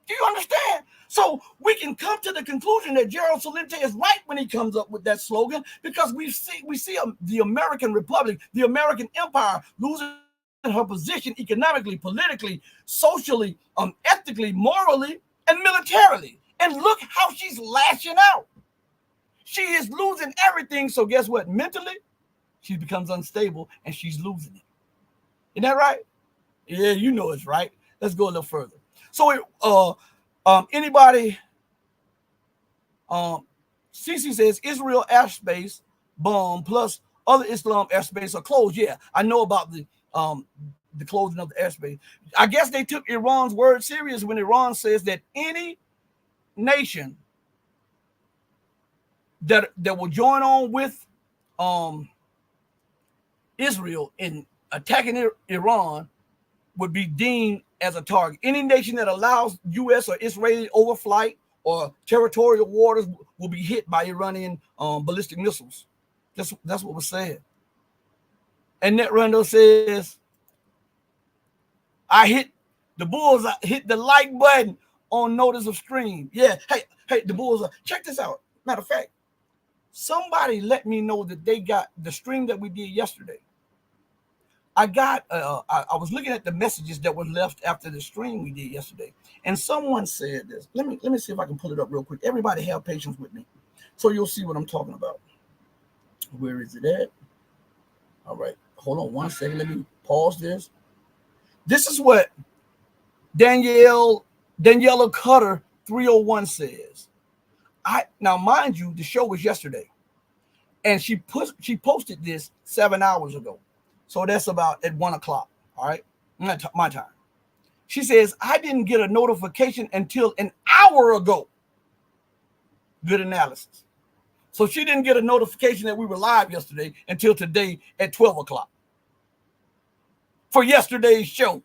Do you understand? So we can come to the conclusion that Gerald Salente is right when he comes up with that slogan, because we see the American Republic, the American Empire, losing her position economically, politically, socially, ethically, morally, and militarily. And look how she's lashing out. She is losing everything. So guess what? Mentally, she becomes unstable and she's losing it. Isn't that right? Yeah, you know it's right. Let's go a little further. So anybody Sisi says Israel airspace bomb plus other Islam airspace are closed. Yeah, I know about the closing of the airspace. I guess they took Iran's word serious when Iran says that any nation that will join on with Israel in attacking Iran would be deemed as a target. Any nation that allows U.S. or Israeli overflight or territorial waters will be hit by Iranian ballistic missiles. That's what was said. And Net Rando says, I hit the like button on notice of stream. Yeah, hey, the Bulls, check this out. Matter of fact, somebody let me know that they got the stream that we did yesterday. I was looking at the messages that were left after the stream we did yesterday, and someone said this. Let me see if I can pull it up real quick. Everybody have patience with me, so you'll see what I'm talking about. Where is it at? All right, hold on one second. Let me pause this. This is what Daniela Cutter 301 says. Now, mind you, the show was yesterday, and she posted this 7 hours ago. So that's about at 1 o'clock. All right, my time. She says, I didn't get a notification until an hour ago. Good analysis. So she didn't get a notification that we were live yesterday until today at 12 o'clock for yesterday's show.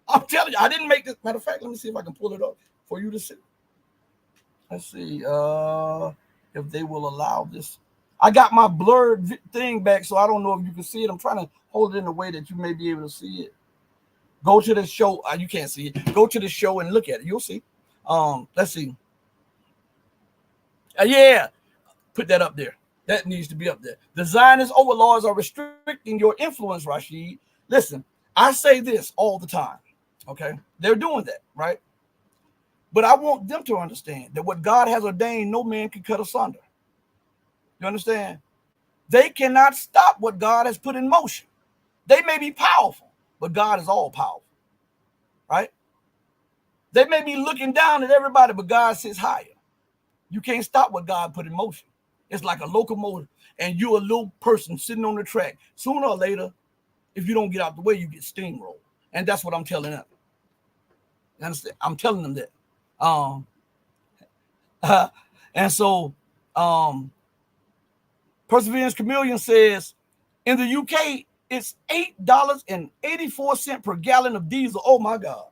I'm telling you, I didn't make this. Matter of fact, let me see if I can pull it up for you to see. Let's see if they will allow this. I got my blurred thing back, so I don't know if you can see it. I'm trying to hold it in a way that you may be able to see it. Go to the show. You can't see it. Go to the show and look at it. You'll see. Let's see. Yeah, put that up there. That needs to be up there. The Zionist overlords are restricting your influence, Rashid. Listen, I say this all the time. Okay, they're doing that, right? But I want them to understand that what God has ordained, no man can cut asunder. You understand? They cannot stop what God has put in motion. They may be powerful, but God is all powerful, right? They may be looking down at everybody, but God sits higher. You can't stop what God put in motion. It's like a locomotive, and you're a little person sitting on the track. Sooner or later, if you don't get out the way, you get steamrolled. And that's what I'm telling them. You understand? I'm telling them that. And so, Perseverance Chameleon says, in the UK, it's $8.84 per gallon of diesel. Oh my God.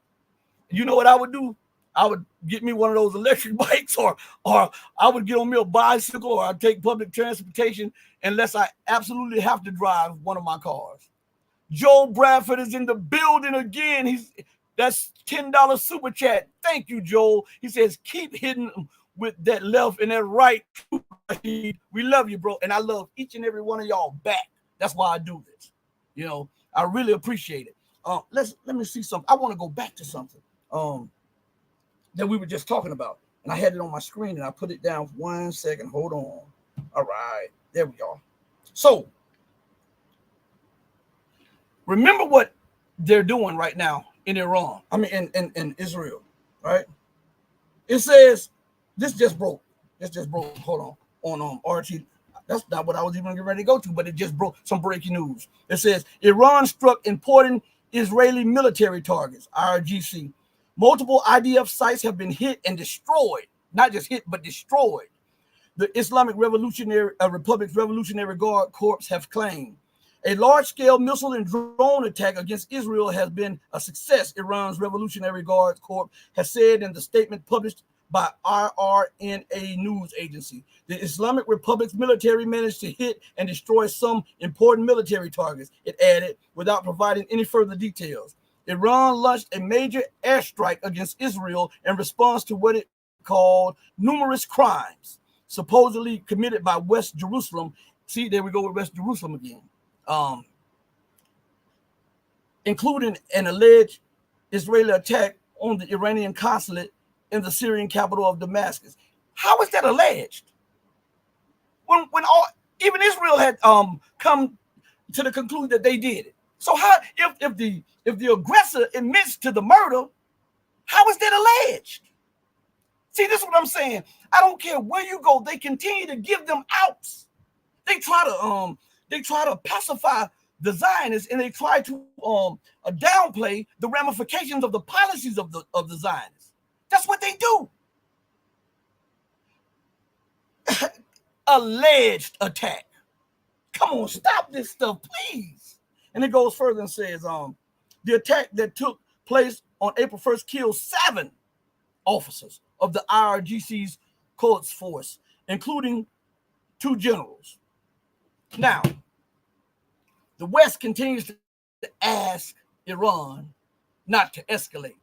You know what I would do? I would get me one of those electric bikes, or I would get on me a bicycle, or I'd take public transportation unless I absolutely have to drive one of my cars. Joel Bradford is in the building again. That's $10 super chat. Thank you, Joel. He says, keep hitting them with that left and that right. We love you, bro. And I love each and every one of y'all back. That's why I do this. You know, I really appreciate it. Let me see something. I want to go back to something that we were just talking about. And I had it on my screen and I put it down for 1 second. Hold on. All right. There we go. So remember what they're doing right now in Iran. I mean, in Israel, right? It says, this just broke. Hold on RT. That's not what I was even getting ready to go to, but it just broke. Some breaking news. It says, Iran struck important Israeli military targets, IRGC. Multiple IDF sites have been hit and destroyed. Not just hit, but destroyed. The Islamic Republic's Revolutionary Guard Corps have claimed. A large-scale missile and drone attack against Israel has been a success, Iran's Revolutionary Guard Corps has said in the statement published by IRNA news agency. The Islamic Republic's military managed to hit and destroy some important military targets, it added, without providing any further details. Iran launched a major airstrike against Israel in response to what it called numerous crimes, supposedly committed by West Jerusalem. See, there we go with West Jerusalem again. Including an alleged Israeli attack on the Iranian consulate in the Syrian capital of Damascus. How is that alleged? When even Israel had come to the conclusion that they did it. So how if the aggressor admits to the murder, how is that alleged? See, this is what I'm saying. I don't care where you go, they continue to give them outs. They try to pacify the Zionists, and they try to downplay the ramifications of the policies of the Zionists. That's what they do. Alleged attack. Come on, stop this stuff, please. And it goes further and says, the attack that took place on April 1st killed 7 officers of the IRGC's Quds force, including 2 generals. Now, the West continues to ask Iran not to escalate.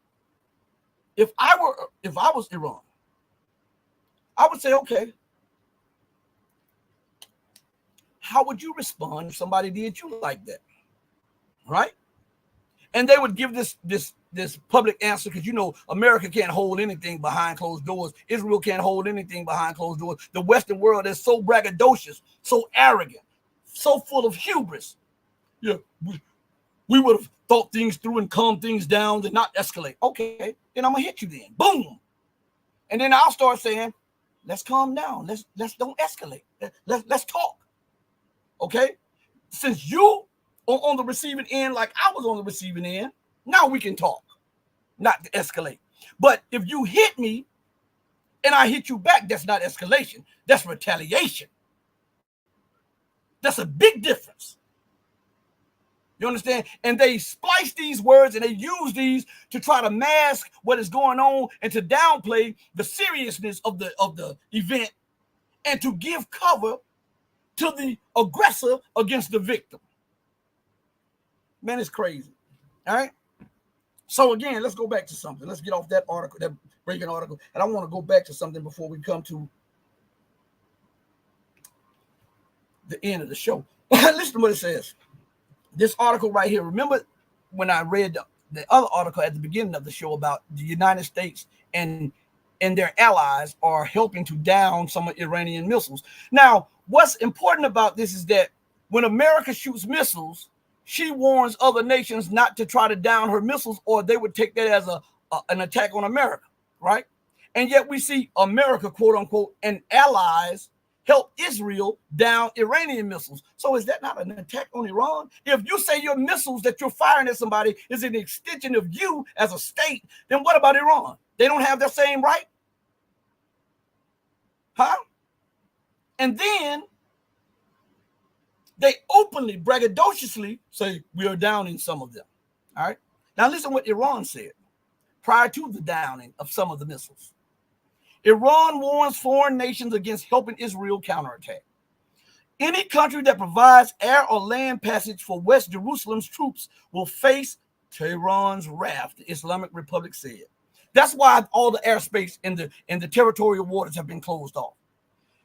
If I was Iran, I would say, okay, how would you respond if somebody did you like that? Right? And they would give this public answer, because America can't hold anything behind closed doors. Israel can't hold anything behind closed doors. The Western world is so braggadocious, so arrogant, so full of hubris. Yeah, we would have thought things through and calmed things down and not escalate. Okay, then I'm gonna hit you then. Boom. And then I'll start saying, let's calm down. Let's don't escalate. Let's talk. Okay? Since you are on the receiving end like I was on the receiving end, now we can talk, not to escalate. But if you hit me and I hit you back, that's not escalation. That's retaliation. That's a big difference. You understand? And they splice these words and they use these to try to mask what is going on and to downplay the seriousness of the event and to give cover to the aggressor against the victim. Man, it's crazy. All right? So again, let's go back to something. Let's get off that article, that breaking article. And I want to go back to something before we come to the end of the show. Listen to what it says. This article right here. Remember when I read the other article at the beginning of the show about the United States and their allies are helping to down some of Iranian missiles. Now, what's important about this is that when America shoots missiles, she warns other nations not to try to down her missiles, or they would take that as an attack on America, right? And yet we see America, quote unquote, and allies help Israel down Iranian missiles. So is that not an attack on Iran? If you say your missiles that you're firing at somebody is an extension of you as a state, then what about Iran? They don't have that same right? Huh? And then they openly, braggadociously say we are downing some of them. All right. Now listen what Iran said prior to the downing of some of the missiles. Iran warns foreign nations against helping Israel counterattack. Any country that provides air or land passage for West Jerusalem's troops will face Tehran's wrath, the Islamic Republic said. That's why all the airspace in the territorial waters have been closed off.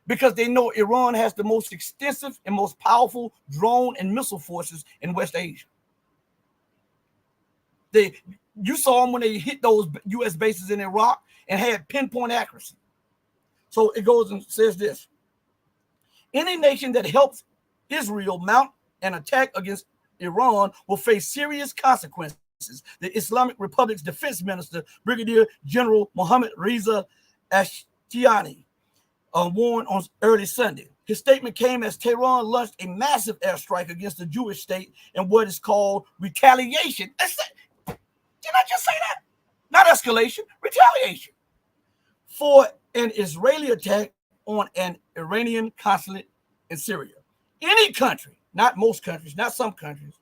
Because they know Iran has the most extensive and most powerful drone and missile forces in West Asia. You saw them when they hit those U.S. bases in Iraq and had pinpoint accuracy. So it goes and says this. Any nation that helps Israel mount an attack against Iran will face serious consequences. The Islamic Republic's defense minister, Brigadier General Mohammed Reza Ashtiani, warned on early Sunday. His statement came as Tehran launched a massive airstrike against the Jewish state in what is called retaliation. Did I just say that? Not escalation, retaliation. For an Israeli attack on an Iranian consulate in Syria. Any country, not most countries, not some countries,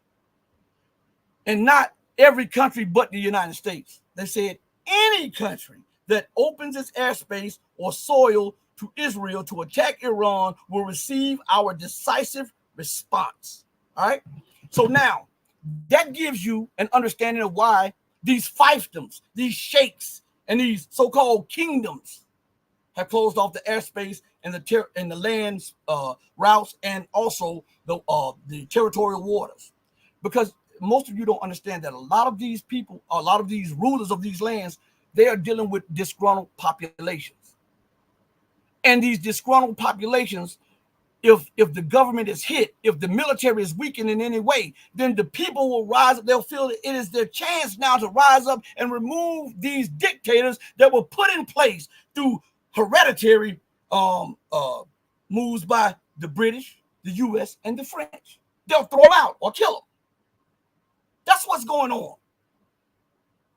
and not every country but the United States. They said any country that opens its airspace or soil to Israel to attack Iran will receive our decisive response. All right. So now that gives you an understanding of why these fiefdoms, these sheikhs, and these so-called kingdoms have closed off the airspace and the land routes and also the territorial waters. Because most of you don't understand that a lot of these people, a lot of these rulers of these lands, they are dealing with disgruntled populations. And these disgruntled populations if the government is hit, if the military is weakened in any way, then the people will rise up. They'll feel that it is their chance now to rise up and remove these dictators that were put in place through hereditary moves by the British, the US, and the French. They'll throw them out or kill them. That's what's going on.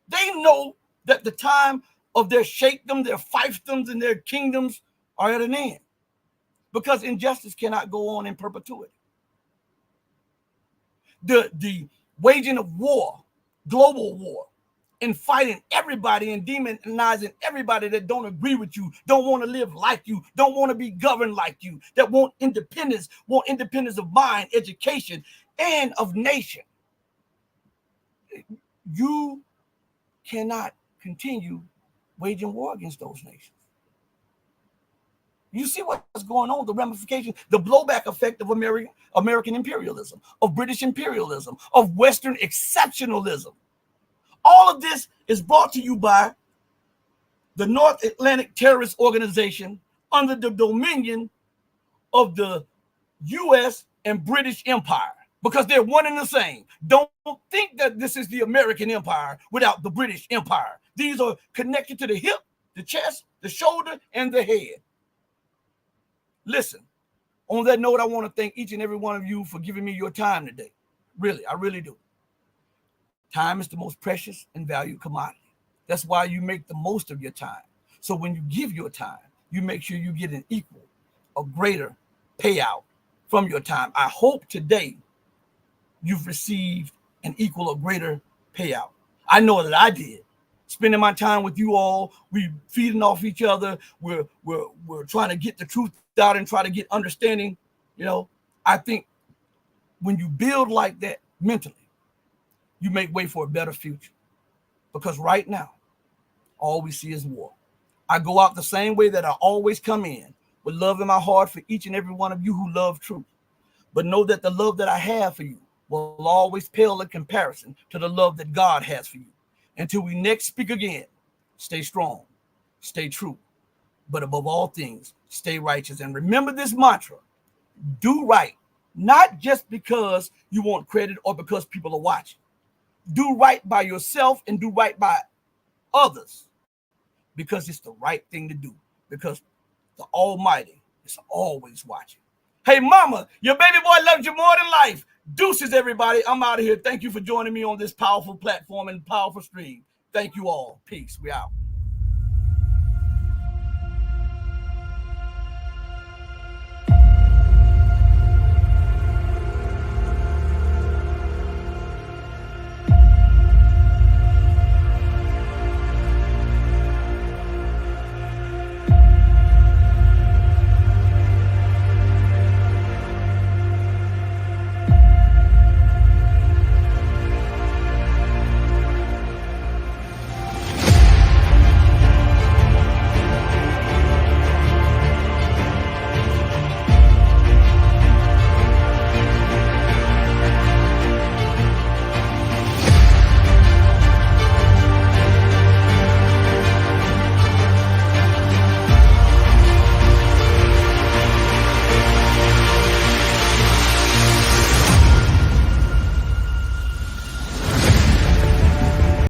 They know that the time of their shakedoms, their fiefdoms, and their kingdoms are at an end, because injustice cannot go on in perpetuity. The waging of war, global war, and fighting everybody and demonizing everybody that don't agree with you, don't want to live like you, don't want to be governed like you, that want independence of mind, education, and of nation. You cannot continue waging war against those nations. You see what's going on, the ramifications, the blowback effect of American imperialism, of British imperialism, of Western exceptionalism. All of this is brought to you by the North Atlantic Terrorist Organization under the dominion of the US and British Empire, because they're one and the same. Don't think that this is the American empire without the British Empire. These are connected to the hip, the chest, the shoulder, and the head. Listen, on that note, I want to thank each and every one of you for giving me your time today. Really, I really do. Time is the most precious and valued commodity. That's why you make the most of your time. So when you give your time, you make sure you get an equal or greater payout from your time. I hope today you've received an equal or greater payout. I know that I did. Spending my time with you all, we feeding off each other. We're trying to get the truth out and try to get understanding. You know, I think when you build like that mentally, you make way for a better future. Because right now, all we see is war. I go out the same way that I always come in, with love in my heart for each and every one of you who love truth. But know that the love that I have for you will always pale in comparison to the love that God has for you. Until we next speak again, stay strong, stay true, but above all things, stay righteous. And remember this mantra: do right, not just because you want credit or because people are watching. Do right by yourself and do right by others, because it's the right thing to do, because the Almighty is always watching. Hey, mama, your baby boy loves you more than life. Deuces, everybody. I'm out of here. Thank you for joining me on this powerful platform and powerful stream. Thank you all. Peace. We out.